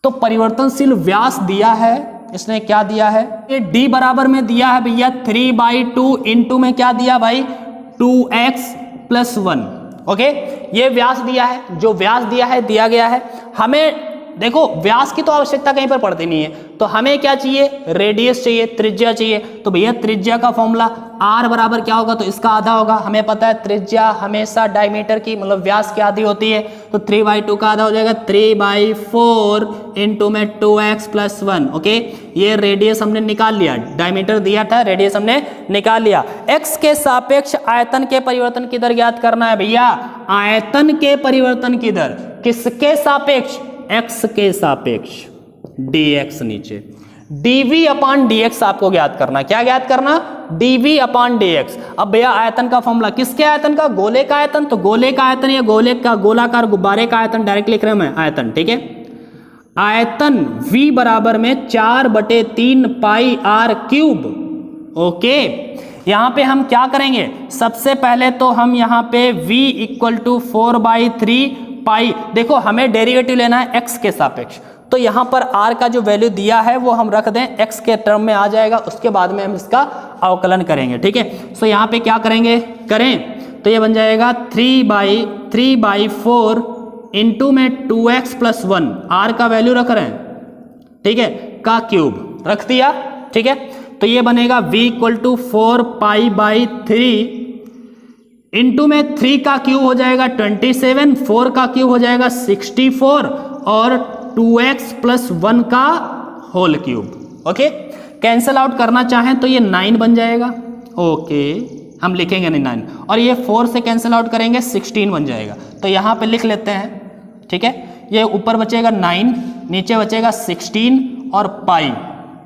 A: तो परिवर्तनशील व्यास दिया है, इसने क्या दिया है? ये d बराबर में दिया है भैया 3/2 इंटू में क्या दिया भाई? 2x+1, okay. ये व्यास दिया है, जो व्यास दिया है दिया गया है। हमें देखो व्यास की तो आवश्यकता कहीं पर पड़ती नहीं है, तो हमें क्या चाहिए? रेडियस चाहिए, त्रिज्या चाहिए। तो भैया त्रिज्या का फॉर्मूला r बराबर क्या होगा? तो इसका आधा होगा। हमें पता है त्रिज्या हमेशा डायमीटर की मतलब व्यास की आधी होती है, तो 3/2 का आधा हो जाएगा 3/4 इंटू में 2x+1, ओके। ये रेडियस हमने निकाल लिया, डायमीटर दिया था, रेडियस हमने निकाल लिया। x के सापेक्ष आयतन के परिवर्तन की दर ज्ञात करना है भैया। आयतन के परिवर्तन की दर किसके सापेक्ष? x के सापेक्ष, dx नीचे, dv/dx आपको ज्ञात करना। क्या ज्ञात करना? dv/dx। अब भैया आयतन का फॉर्मूला किसके आयतन का? गोले का आयतन। तो गोले का आयतन या गोले का गोलाकार गुब्बारे का आयतन डायरेक्ट लिख रहे हैं मैं, आयतन, ठीक है। आयतन v बराबर में 4/3 पाई r क्यूब, ओके। यहां पे हम क्या करेंगे? सबसे पहले तो हम यहां पे v = 4/3 पाई। देखो हमें डेरिवेटिव लेना है x के सापेक्ष, तो यहां पर r का जो वैल्यू दिया है वो हम रख दें, x के टर्म में आ जाएगा, उसके बाद में हम इसका अवकलन करेंगे, ठीक है। सो यहां पे क्या करेंगे? तो ये बन जाएगा 3/4 इंटू में 2x+1, r का वैल्यू रख रहे हैं, ठीक है, का क्यूब रख दिया, ठीक है। तो ये बनेगा v = 4π/3 इंटू में 3 का क्यूब हो जाएगा 27, 4 का क्यूब हो जाएगा 64 और 2x+1 का whole cube, okay. Cancel out करना चाहें तो ये 9 बन जाएगा, ओके। हम लिखेंगे नहीं 9, और ये 4 से कैंसल आउट करेंगे 16 बन जाएगा। तो यहाँ पे लिख लेते हैं, ठीक है। ये ऊपर बचेगा 9, नीचे बचेगा 16 और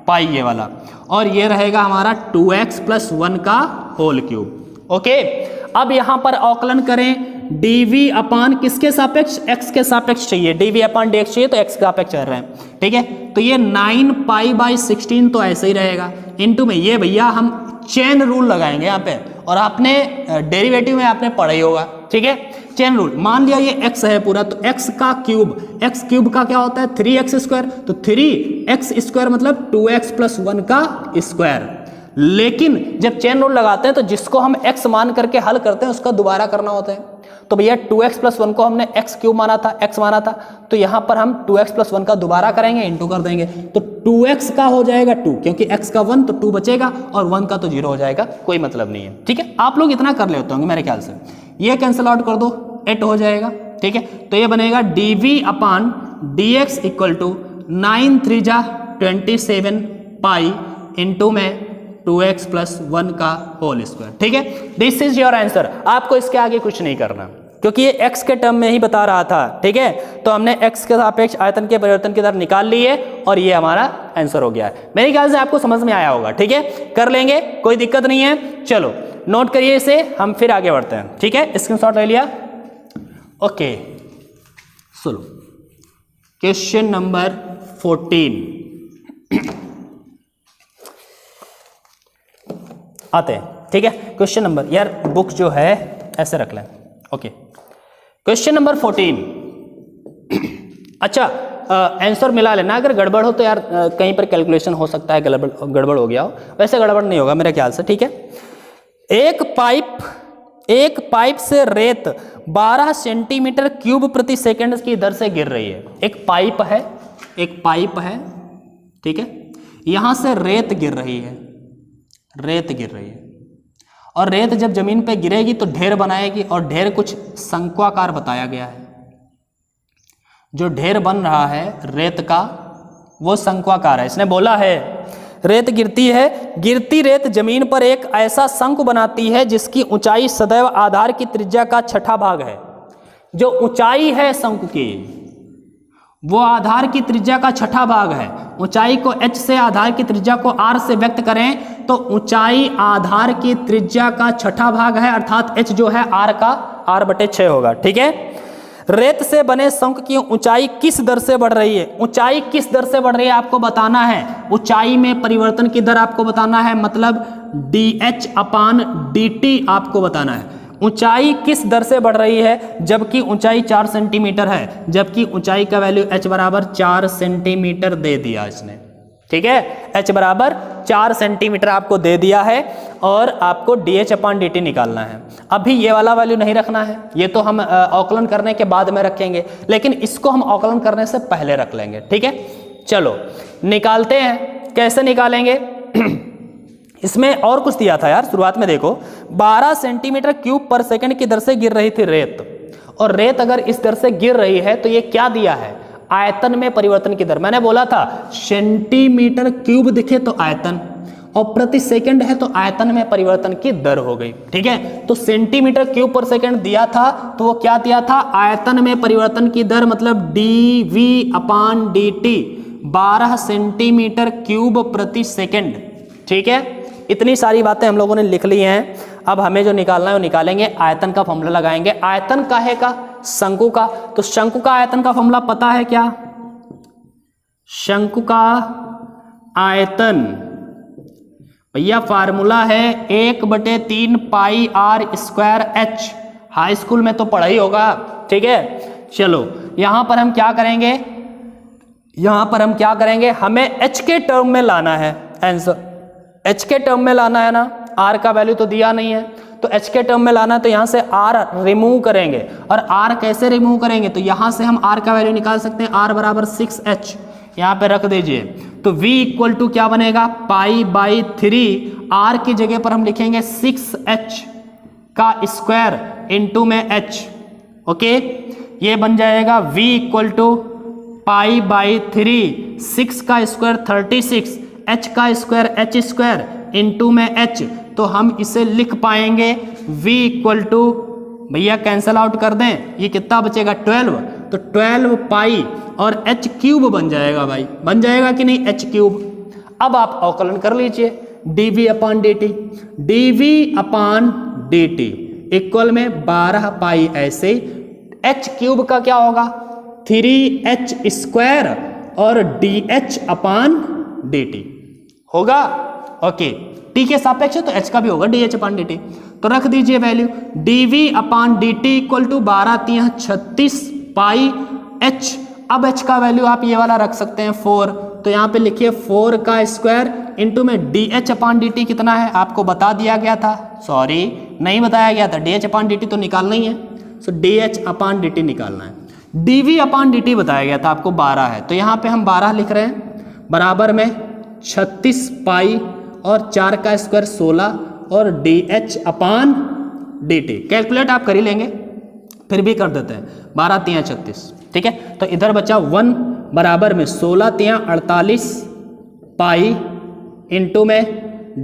A: पाई ये वाला, और ये रहेगा हमारा 2x+1 का होल क्यूब, ओके। अब यहां पर अवकलन करें, dv अपान किसके सापेक्ष, x के सापेक्ष चाहिए, dv अपान dx चाहिए तो x के सापेक्ष कर रहे हैं, ठीक है। तो ये 9π/16 तो ऐसे ही रहेगा, इनटू में ये भैया हम चेन रूल लगाएंगे यहाँ पे, और आपने डेरिवेटिव में आपने पढ़ा ही होगा, ठीक है। चेन रूल, मान लिया ये x है पूरा, तो x का क्यूब, x क्यूब का क्या होता है 3x², तो 3x² मतलब 2x + 1 का स्क्वायर। लेकिन जब चेन रूल लगाते हैं तो जिसको हम x मान करके हल करते हैं उसका दोबारा करना होता है। तो भैया 2x + 1 को हमने x³ माना था, x माना था, तो यहां पर हम 2x + 1 का दोबारा करेंगे, इंटू कर देंगे, तो 2x का हो जाएगा 2, क्योंकि x का 1 तो 2 बचेगा, और 1 का तो 0 हो जाएगा, कोई मतलब नहीं है, ठीक है। आप लोग इतना कर लेते होंगे मेरे ख्याल से, ये कैंसिल आउट कर दो, 8 हो जाएगा, ठीक है। तो ये बनेगा dv अपान dx = 9 × 3 = 27 पाई इंटू में 2x + 1 का होल स्क्वायर, ठीक है। This is your answer. आपको इसके आगे कुछ नहीं करना, क्योंकि ये x के टर्म में ही बता रहा था, ठीक है। तो हमने x के सापेक्ष आयतन के परिवर्तन की दर निकाल ली है, और ये हमारा आंसर हो गया है। मेरे ख्याल से आपको समझ में आया होगा, ठीक है, कर लेंगे, कोई दिक्कत नहीं है। चलो नोट करिए इसे, हम फिर आगे बढ़ते हैं, ठीक है। स्क्रीनशॉट ले लिया, ओके। सुनो क्वेश्चन नंबर 14 आते हैं, ठीक है। क्वेश्चन नंबर, यार बुक जो है ऐसे रख लें, ओके। Question number 14। अच्छा, आंसर मिला लेना, अगर गड़बड़ हो तो यार कहीं पर कैलकुलेशन हो सकता है गड़बड़ हो गया हो, वैसे गड़बड़ नहीं होगा मेरे ख्याल से, ठीक है। एक पाइप से रेत 12 सेंटीमीटर क्यूब प्रति सेकंड की दर से गिर रही है। एक पाइप है, ठीक है, यहां से रेत गिर रही है, और रेत जब जमीन पे गिरेगी तो ढेर बनाएगी, और ढेर कुछ शंक्वाकार बताया गया है। जो ढेर बन रहा है रेत का वो शंक्वाकार है। इसने बोला है रेत गिरती है, गिरती रेत जमीन पर एक ऐसा शंकु बनाती है जिसकी ऊंचाई सदैव आधार की त्रिज्या का 6ठा भाग है। जो ऊंचाई है शंकु की वो आधार की त्रिज्या का 6ठा भाग है। ऊंचाई को h से, आधार की त्रिज्या को r से व्यक्त करें तो ऊंचाई आधार की त्रिज्या का 6ठा भाग है, अर्थात h जो है r का r/6 होगा, ठीक है। रेत से बने शंकु की ऊंचाई किस दर से बढ़ रही है? ऊंचाई किस दर से बढ़ रही है आपको बताना है। ऊंचाई में परिवर्तन की दर आपको बताना है, मतलब dh/dt आपको बताना है। ऊंचाई किस दर से बढ़ रही है, जबकि ऊंचाई 4 सेंटीमीटर है, जबकि ऊंचाई का वैल्यू h बराबर 4 सेंटीमीटर दे दिया इसने, ठीक है। h बराबर 4 सेंटीमीटर आपको दे दिया है, और आपको dh/dt निकालना है। अभी ये वाला वैल्यू नहीं रखना है, ये तो हम अवकलन करने के बाद में रखेंगे, लेकिन इसको हम अवकलन करने से पहले रख लेंगे, ठीक है। चलो निकालते हैं, कैसे निकालेंगे। इसमें और कुछ दिया था यार, शुरुआत में देखो 12 सेंटीमीटर क्यूब पर सेकंड की दर से गिर रही थी रेत, और रेत अगर इस दर से गिर रही है तो ये क्या दिया है, आयतन में परिवर्तन की दर। मैंने बोला था सेंटीमीटर क्यूब दिखे तो आयतन, और प्रति सेकंड है तो आयतन में परिवर्तन की दर हो गई, ठीक है। तो सेंटीमीटर क्यूब पर सेकंड दिया था, तो वो क्या दिया था, आयतन में परिवर्तन की दर, मतलब dv/dt 12 सेंटीमीटर क्यूब प्रति सेकंड, ठीक है। इतनी सारी बातें हम लोगों ने लिख ली हैं। अब हमें जो निकालना है वो निकालेंगे, आयतन का फॉर्मूला लगाएंगे। आयतन काहे का, शंकु का, तो शंकु का आयतन का फॉर्मूला पता है क्या, शंकु का आयतन भैया फार्मूला है 1/3 पाई r² h। हाई स्कूल में तो पढ़ा ही होगा, ठीक है। चलो यहां पर हम क्या करेंगे, हमें h के टर्म में लाना है आंसर, h के टर्म में लाना है ना, r का वैल्यू तो दिया नहीं है, तो h के टर्म में लाना है, तो यहाँ से r रिमूव करेंगे। और r कैसे रिमूव करेंगे, तो यहाँ से हम r का वैल्यू निकाल सकते हैं, r बराबर 6h यहाँ पे रख दीजिए। तो v इक्वल टू क्या बनेगा, π/3, r की जगह पर हम लिखेंगे 6h का स्क्वायर इंटू में h, ओके। ये बन जाएगा v इक्वल टू π/3, 6 का स्क्वायर 36, h का स्क्वायर h² इंटू में h। तो हम इसे लिख पाएंगे v इक्वल टू, भैया कैंसल आउट कर दें, ये कितना बचेगा 12, तो 12 पाई और h क्यूब बन जाएगा भाई, बन जाएगा कि नहीं, h क्यूब। अब आप अवकलन कर लीजिए, dv/dt, dv/dt इक्वल में 12 पाई ऐसे, एच क्यूब का क्या होगा 3h स्क्वायर और dh अपान dt होगा। ओके, t के सापेक्ष तो h का भी होगा dh अपान dt। तो रख दीजिए value dv upon dt equal to 12×3=36 pi h। अब h का वैल्यू आप ये वाला रख सकते हैं 4, तो यहाँ पे लिखिए 4 का स्क्वायर इंटू में dh अपान dt कितना है आपको बता दिया गया था, सॉरी नहीं बताया गया था, dh अपान dt तो निकालना ही है, सो dh अपान dt निकालना है। dv अपान dt बताया गया था आपको 12 है, तो यहाँ पे हम 12 लिख रहे हैं बराबर में 36 पाई और 4 का स्क्वायर 16 और dh अपान dt। कैलकुलेट आप कर ही लेंगे, फिर भी कर देते हैं 12×3=36, ठीक है। तो इधर बचा 1 बराबर में 16×3=48 पाई इंटू में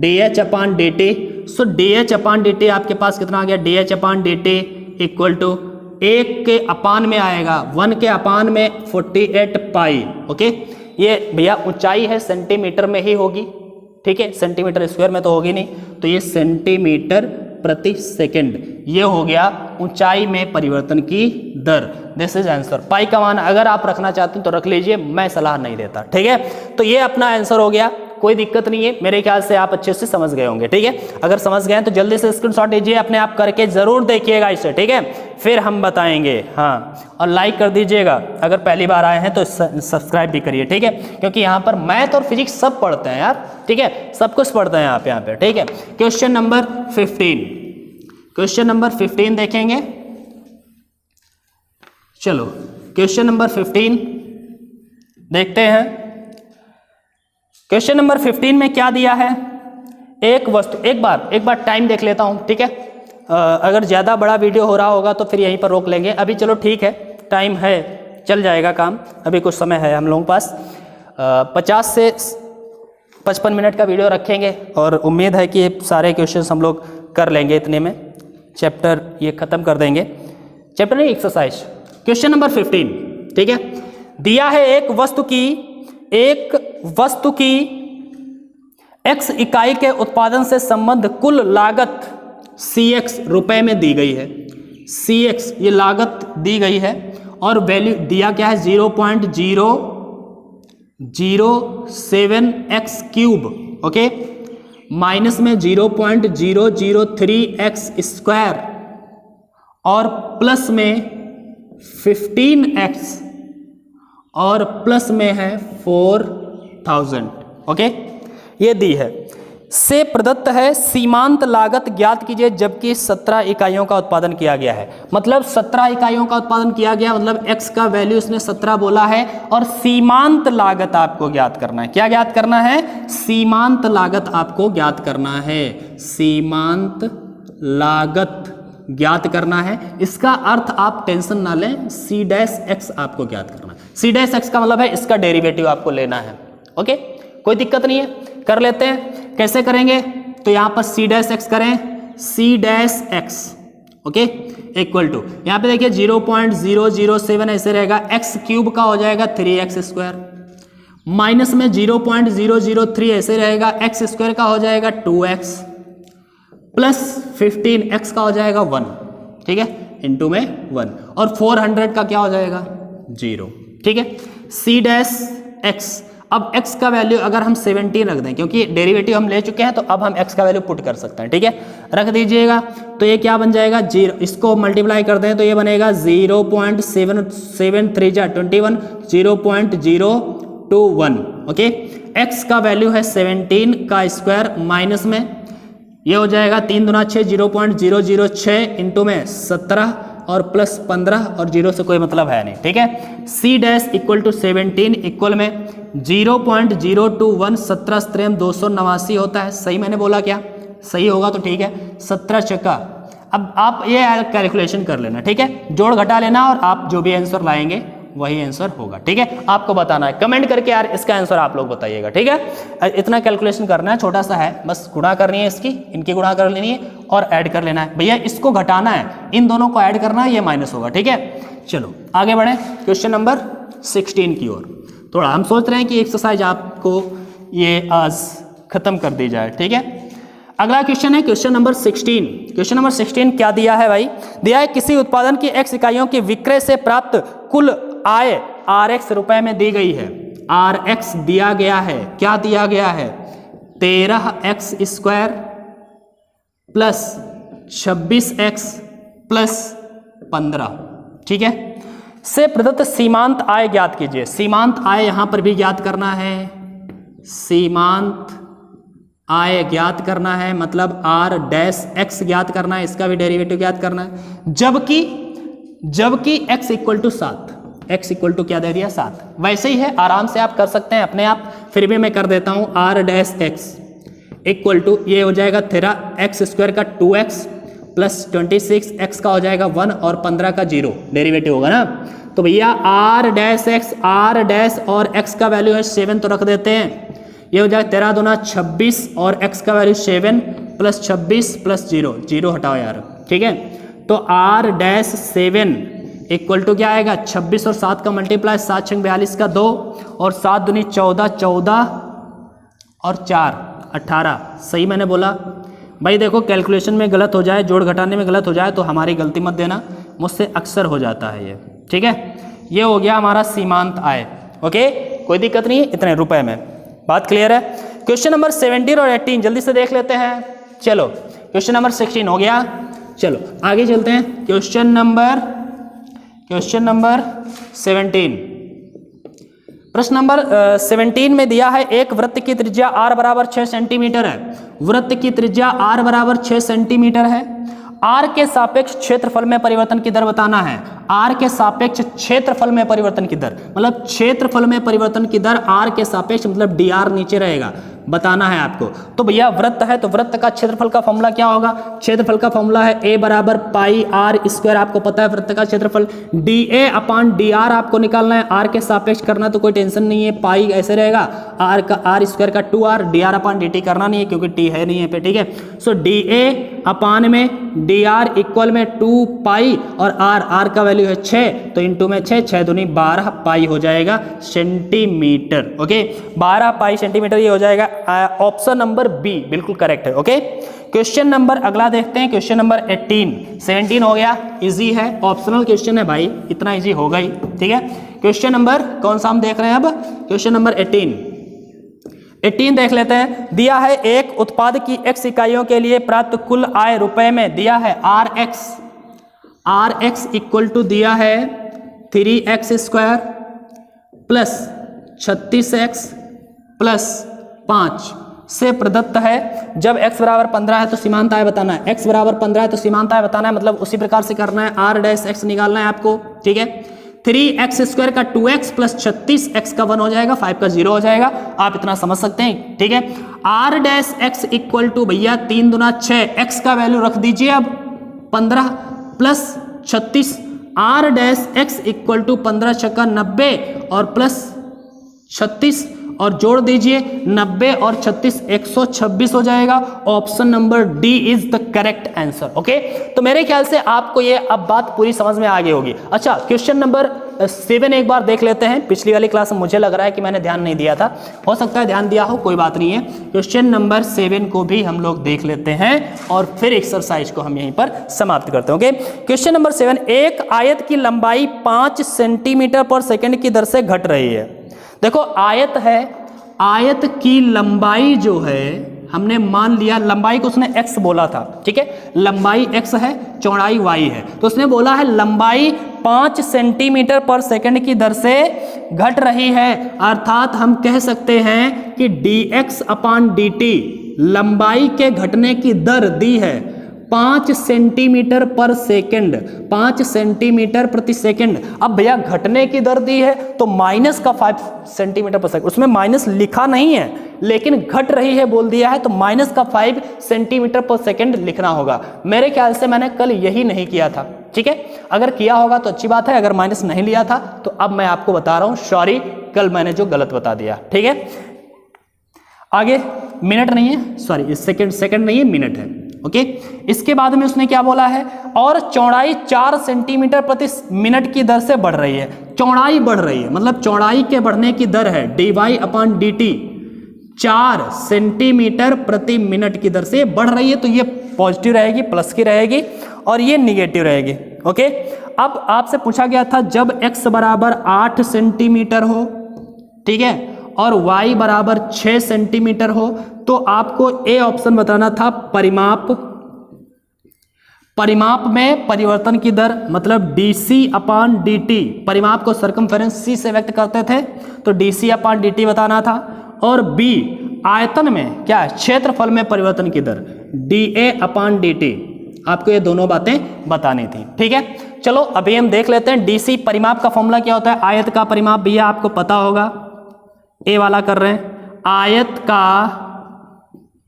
A: dh upon dt। So dh upon dt आपके पास कितना आ गया, dh अपान dt इक्वल टू 1 के अपान में आएगा 1 के अपान में 48 पाई। ओके, ये भैया ऊंचाई है सेंटीमीटर में ही होगी, ठीक है, सेंटीमीटर स्क्वायर में तो होगी नहीं, तो ये सेंटीमीटर प्रति सेकंड, ये हो गया ऊंचाई में परिवर्तन की दर। This is answer. पाई का मान अगर आप रखना चाहते हैं तो रख लीजिए, मैं सलाह नहीं देता, ठीक है। तो ये अपना आंसर हो गया, कोई दिक्कत नहीं है, मेरे ख्याल से आप अच्छे से समझ गए होंगे, ठीक है। अगर समझ गए तो जल्दी से स्क्रीनशॉट लीजिए, अपने आप करके जरूर देखिएगा इसे, ठीक है, फिर हम बताएंगे। हाँ, और लाइक कर दीजिएगा, अगर पहली बार आए हैं तो सब्सक्राइब भी करिए, ठीक है, क्योंकि यहाँ पर मैथ और फिजिक्स सब पढ़ते हैं यार, ठीक है, सब कुछ पढ़ते हैं यहाँ पे, ठीक है। क्वेश्चन नंबर 15, क्वेश्चन नंबर 15 देखेंगे। चलो क्वेश्चन नंबर 15 देखते हैं। क्वेश्चन नंबर 15 में क्या दिया है, एक वस्तु, एक बार टाइम देख लेता हूं, ठीक है। अगर ज़्यादा बड़ा वीडियो हो रहा होगा तो फिर यहीं पर रोक लेंगे, अभी चलो ठीक है, टाइम है, चल जाएगा काम, अभी कुछ समय है हम लोगों के पास। 50 से 55 मिनट का वीडियो रखेंगे और उम्मीद है कि सारे क्वेश्चन हम लोग कर लेंगे इतने में, चैप्टर ये ख़त्म कर देंगे, चैप्टर नहीं एक्सरसाइज। क्वेश्चन नंबर 15, ठीक है, दिया है एक वस्तु की x इकाई के उत्पादन से संबंध कुल लागत cx रुपए में दी गई है, cx ये लागत दी गई है और वैल्यू दिया क्या है 0.007x क्यूब, ओके, माइनस में 0.003x स्क्वायर और प्लस में 15x और प्लस में है 4000, ओके, ये दी है। से प्रदत्त है सीमांत लागत ज्ञात कीजिए जबकि 17 इकाइयों का उत्पादन किया गया है। मतलब 17 इकाइयों का उत्पादन किया गया, मतलब x का वैल्यू इसने 17 बोला है और सीमांत लागत आपको ज्ञात करना है। क्या ज्ञात करना है, सीमांत लागत आपको ज्ञात करना है, सीमांत लागत ज्ञात करना है। इसका अर्थ आप टेंशन ना लें, c' आपको ज्ञात करना है। c' का मतलब है इसका डेरिवेटिव आपको लेना है, ओके, कोई दिक्कत नहीं है, कर लेते हैं। कैसे करेंगे, तो यहाँ पर c' करें, c', ओके, इक्वल टू यहाँ पे देखिए 0.007 ऐसे रहेगा, x क्यूब का हो जाएगा 3x स्क्वायर, माइनस में 0.003 ऐसे रहेगा, x स्क्वायर का हो जाएगा 2x, प्लस 15x का हो जाएगा 1, ठीक है, इंटू में 1, और 400 का क्या हो जाएगा 0, ठीक है, c'। अब x का वैल्यू अगर हम 17 रख दें, क्योंकि डेरिवेटिव हम ले चुके हैं तो अब हम x का वैल्यू पुट कर सकते हैं, ठीक है, रख दीजिएगा। तो ये क्या बन जाएगा 0, इसको मल्टीप्लाई कर दें तो ये बनेगा 0.773 0.021, ओके। x का वैल्यू है 17 का स्क्वायर, माइनस में ये हो जाएगा 3 दूना 6 0.006 इंटू में 17 और प्लस 15 और 0 से कोई मतलब है नहीं, ठीक है। c' इक्वल टू 17 इक्वल में 0.021 17 × 289 होता है, सही मैंने बोला क्या, सही होगा तो ठीक है, 17 चक्का। अब आप ये कैलकुलेशन कर लेना, ठीक है, जोड़ घटा लेना और आप जो भी आंसर लाएंगे वही आंसर होगा, ठीक है। आपको बताना है, कमेंट करके यार इसका आंसर आप लोग बताइएगा, ठीक है। इतना कैलकुलेशन करना है, छोटा सा है, बस गुणा करनी है इसकी, इनकी गुणा कर लेनी है और ऐड कर लेना है। भैया इसको घटाना है, इन दोनों को ऐड करना है, ये माइनस होगा, ठीक है। चलो आगे बढ़े क्वेश्चन नंबर 16 की ओर। थोड़ा हम सोच रहे हैं कि एक्सरसाइज आपको ये आज खत्म कर दी जाए, ठीक है। अगला क्वेश्चन है क्वेश्चन नंबर 16। क्वेश्चन नंबर 16 क्या दिया है भाई? दिया है किसी उत्पादन की x इकाइयों की विक्रय से प्राप्त कुल आय rx रुपए में दी गई है। rx दिया गया है, क्या दिया गया है? 13x² प्लस 26x प्लस 15, ठीक है, से प्रदत्त सीमांत आय ज्ञात कीजिए। सीमांत आय यहां पर भी ज्ञात करना है, सीमांत आय ज्ञात करना है, मतलब r डैश x ज्ञात करना है, इसका भी डेरिवेटिव ज्ञात करना है। जबकि x equal to 7, x equal to क्या दे दिया? 7। वैसे ही है, आराम से आप कर सकते हैं अपने आप, फिर भी मैं कर देता हूं। r dash x equal to ये हो जाएगा 13x² का 2x प्लस 26x का हो जाएगा 1 और 15 का 0, डेरिवेटिव होगा ना। तो भैया r dash x, r dash और x का वैल्यू है 7 तो रख देते हैं, ये हो जाएगा 13 दूना 26 और x का वैल्यू 7 प्लस 26 प्लस 0, 0 हटाओ यार, ठीक है। तो r डैश 7 इक्वल टू क्या आएगा? 26 और 7 का मल्टीप्लाई, 7 6 42 का 2 और 7 दूनी 14, 14 और 4 18। सही मैंने बोला भाई? देखो कैलकुलेशन में गलत हो जाए, जोड़ घटाने में गलत हो जाए तो हमारी गलती मत देना, मुझसे अक्सर हो जाता है ये, ठीक है। ये हो गया हमारा सीमांत आय, ओके, कोई दिक्कत नहीं है, इतने रुपए में, बात क्लियर है। क्वेश्चन नंबर 17 और 18 जल्दी से देख लेते हैं। चलो क्वेश्चन नंबर 16 हो गया, चलो आगे चलते हैं। क्वेश्चन नंबर 17, प्रश्न नंबर 17 में दिया है एक वृत्त की त्रिज्या r बराबर 6 सेंटीमीटर है। वृत्त की त्रिज्या r बराबर 6 सेंटीमीटर है। r के सापेक्ष क्षेत्रफल में परिवर्तन की दर बताना है। r के सापेक्ष क्षेत्रफल में परिवर्तन की दर, मतलब क्षेत्रफल में परिवर्तन की दर r के सापेक्ष, मतलब dr नीचे रहेगा, बताना है आपको। तो भैया वृत्त है तो वृत्त का क्षेत्रफल का फॉर्मूला क्या होगा? क्षेत्रफल का फॉर्मूला है a बराबर पाई r स्क्वायर, आपको पता है वृत्त का क्षेत्रफल। dA अपॉन dr आपको निकालना है, r के सापेक्ष करना तो कोई टेंशन नहीं है, पाई ऐसे रहेगा, r स्क्वायर का 2r, dr अपॉन dt करना नहीं है क्योंकि t है नहीं है पे, ठीक है। सो dA अपॉन में dr इक्वल में 2 पाई और r का वैल्यू है 6, तो इंटू में 6 दूनी 12 पाई हो जाएगा सेंटीमीटर, ओके, 12 पाई सेंटीमीटर ये हो जाएगा। ऑप्शन नंबर बी बिल्कुल करेक्ट है, ओके। क्वेश्चन नंबर अगला देखते हैं, क्वेश्चन नंबर 18। 17 हो गया, इजी है, ऑप्शनल क्वेश्चन है भाई, इतना इजी होगा ही, ठीक है। क्वेश्चन नंबर कौन सा हम देख रहे हैं अब? क्वेश्चन नंबर 18 देख लेते हैं। दिया है एक उत्पाद की x इकाइयों के लिए प्राप्त कुल आय रुपए में, दिया है rx इक्वल टू दिया है 3x² प्लस 36x प्लस 5 से प्रदत्त है। जब x बराबर 15 है तो सीमांत आय बताना है, x बराबर 15 है तो सीमांत आय बताना है, मतलब उसी प्रकार से करना है, r डैश x निकालना है आपको, ठीक है। 3x² का 2x प्लस 36x का 1 हो जाएगा, 5 का 0 हो जाएगा, आप इतना समझ सकते हैं, ठीक है। r dash x equal to भैया 3 दूना 6, x का वैल्यू रख दीजिए अब 15 plus 36, r dash x equal to 15 छक्का 90 और प्लस 36 और जोड़ दीजिए 90 और 36 126 हो जाएगा। Option number D is the correct answer, okay. तो मेरे ख्याल से आपको ये अब बात पूरी समझ में आ गई होगी। अच्छा क्वेश्चन नंबर 7 एक बार देख लेते हैं। पिछली वाली क्लास में मुझे लग रहा है कि मैंने ध्यान नहीं दिया था, हो सकता है ध्यान दिया हो, कोई बात नहीं है। क्वेश्चन नंबर 7 को भी हम लोग देख लेते हैं और फिर एक्सरसाइज को हम यहीं पर समाप्त करते हैं, ओके। क्वेश्चन नंबर 7, एक आयत की लंबाई 5 सेंटीमीटर पर सेकेंड की दर से घट रही है। देखो आयत है, आयत की लंबाई जो है हमने मान लिया, लंबाई को उसने x बोला था, ठीक है, लंबाई x है, चौड़ाई y है, तो उसने बोला है लंबाई 5 सेंटीमीटर पर सेकंड की दर से घट रही है, अर्थात हम कह सकते हैं कि dx अपॉन dt लंबाई के घटने की दर दी है 5 सेंटीमीटर पर सेकंड, 5 सेंटीमीटर प्रति सेकंड। अब भैया घटने की दर दी है तो माइनस का 5 सेंटीमीटर पर सेकंड, उसमें माइनस लिखा नहीं है लेकिन घट रही है बोल दिया है, तो माइनस का 5 सेंटीमीटर पर सेकंड लिखना होगा। मेरे ख्याल से मैंने कल यही नहीं किया था, ठीक है, अगर किया होगा तो अच्छी बात है, अगर माइनस नहीं लिया था तो अब मैं आपको बता रहा हूं, सॉरी कल मैंने जो गलत बता दिया, ठीक है। आगे मिनट नहीं है, सॉरी सेकंड नहीं है, मिनट है, ओके। इसके बाद में उसने क्या बोला है, और चौड़ाई 4 सेंटीमीटर प्रति मिनट की दर से बढ़ रही है। चौड़ाई बढ़ रही है मतलब चौड़ाई के बढ़ने की दर है dy अपॉन dt, 4 सेंटीमीटर प्रति मिनट की दर से बढ़ रही है, तो ये पॉजिटिव रहेगी, प्लस की रहेगी, और ये निगेटिव रहेगी। ओके, अब आपसे पूछा गया था जब x बराबर 8 सेंटीमीटर हो, ठीक है, और y बराबर 6 सेंटीमीटर हो, तो आपको ए ऑप्शन बताना था परिमाप में परिवर्तन की दर, मतलब dc/dt, परिमाप को सर्कमफेरेंस c से व्यक्त करते थे तो dc/dt बताना था, और b आयतन में क्या है, क्षेत्रफल में परिवर्तन की दर dA/dt, आपको ये दोनों बातें बतानी थी। ठीक है, चलो अभी हम देख लेते हैं डीसी परिमाप का फॉर्मूला क्या होता है। आयत का परिमाप भैया आपको पता होगा, ए वाला कर रहे हैं, आयत का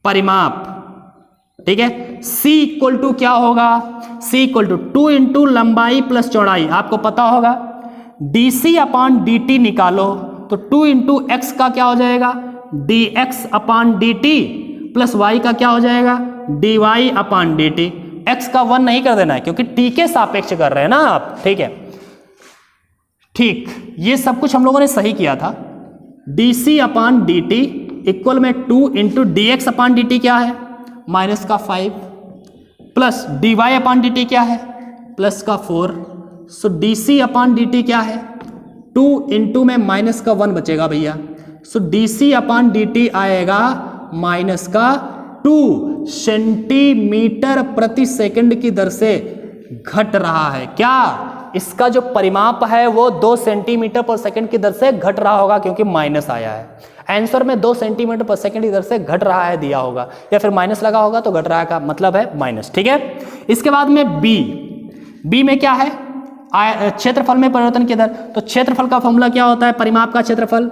A: परिमाप, ठीक है, C इक्वल टू क्या होगा, C इक्वल टू 2 इंटू लंबाई प्लस चौड़ाई, आपको पता होगा। dc/dt निकालो तो 2 इंटू एक्स का क्या हो जाएगा, dx/dt प्लस y का क्या हो जाएगा, dy/dt। x का 1 नहीं कर देना है क्योंकि t के सापेक्ष कर रहे हैं ना आप, ठीक है। ठीक, ये सब कुछ हम लोगों ने सही किया था। dc/dt इक्वल में 2 इंटू dx/dt क्या है, माइनस का 5, प्लस dy/dt क्या है, प्लस का 4। सो dc/dt क्या है, 2 इंटू में माइनस का 1 बचेगा भैया, सो dc/dt आएगा माइनस का 2 सेंटीमीटर प्रति सेकंड की दर से घट रहा है। क्या इसका जो परिमाप है वो 2 सेंटीमीटर पर सेकंड की दर से घट रहा होगा, क्योंकि माइनस आया है आंसर में, 2 सेंटीमीटर पर सेकंड की दर से घट रहा है दिया होगा, या फिर माइनस लगा होगा तो घट रहा है का मतलब है माइनस। ठीक है, इसके बाद में बी में क्या है, क्षेत्रफल में परिवर्तन की दर। तो क्षेत्रफल का फॉर्मूला क्या होता है, परिमाप का क्षेत्रफल,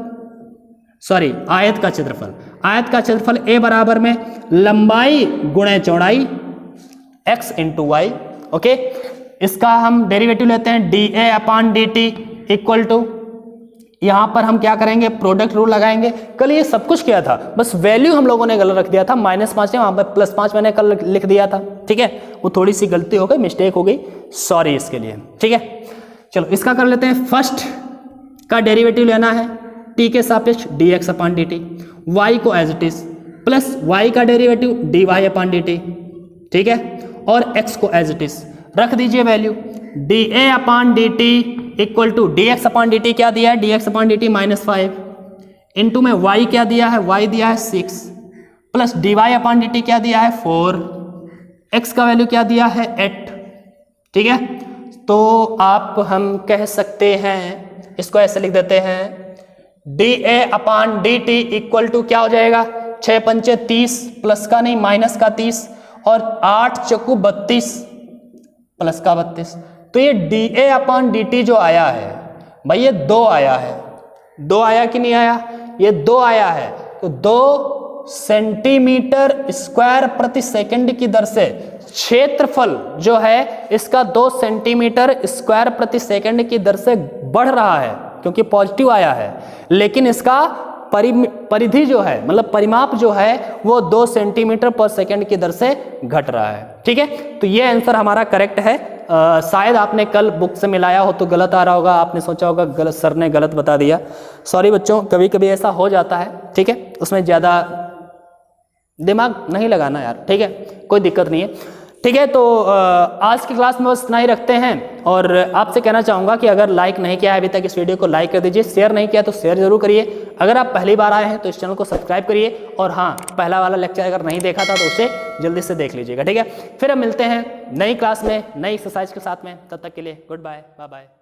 A: सॉरी आयत का क्षेत्रफल। आयत का क्षेत्रफल ए बराबर में लंबाई गुणे चौड़ाई x इंटू वाई। ओके, इसका हम डेरिवेटिव लेते हैं dA/dt इक्वल टू, यहां पर हम क्या करेंगे, प्रोडक्ट रूल लगाएंगे। कल ये सब कुछ किया था, बस वैल्यू हम लोगों ने गलत रख दिया था, -5 है वहां पर +5 मैंने कल लिख दिया था। ठीक है, वो थोड़ी सी गलती हो गई, मिस्टेक हो गई, सॉरी इसके लिए। ठीक है, चलो इसका कर लेते हैं। फर्स्ट का डेरिवेटिव लेना है t के सापेक्ष dx/dt, y को as it is, plus y का डेरिवेटिव dy/dt, ठीक है, और x को एज इट इज रख दीजिए value. dA/dt equal to dx/dt क्या दिया है, dx/dt -5 इंटू में y क्या दिया है, y दिया है 6, प्लस dy/dt क्या दिया है 4, x का वैल्यू क्या दिया है 8। ठीक है, तो आप हम कह सकते हैं, इसको ऐसे लिख देते हैं, dA/dt इक्वल टू क्या हो जाएगा, 6 पंचे 30, प्लस का नहीं माइनस का 30, और 8 चौकू 32 प्लस का 32। तो ये dA/dt जो आया है भाई, ये 2 आया है, 2 आया कि नहीं आया, ये 2 आया है। तो 2 सेंटीमीटर स्क्वायर प्रति सेकंड की दर से क्षेत्रफल जो है इसका 2 सेंटीमीटर स्क्वायर प्रति सेकंड की दर से बढ़ रहा है, क्योंकि पॉजिटिव आया है, लेकिन इसका परिधि जो है, मतलब परिमाप जो है वो 2 सेंटीमीटर पर सेकंड की दर से घट रहा है। ठीक है, तो ये आंसर हमारा करेक्ट है। शायद आपने कल बुक से मिलाया हो तो गलत आ रहा होगा, आपने सोचा होगा गलत, सर ने गलत बता दिया। सॉरी बच्चों, कभी कभी ऐसा हो जाता है। ठीक है, उसमें ज़्यादा दिमाग नहीं लगाना यार, ठीक है, कोई दिक्कत नहीं है। ठीक है, तो आज की क्लास में बस इतना ही रखते हैं, और आपसे कहना चाहूँगा कि अगर लाइक नहीं किया है अभी तक इस वीडियो को लाइक कर दीजिए, शेयर नहीं किया तो शेयर जरूर करिए। अगर आप पहली बार आए हैं तो इस चैनल को सब्सक्राइब करिए, और हाँ, पहला वाला लेक्चर अगर नहीं देखा था तो उसे जल्दी से देख लीजिएगा। ठीक है, फिर हम मिलते हैं नई क्लास में नई एक्सरसाइज के साथ में, तब तक के लिए गुड बाय, बाय बाय।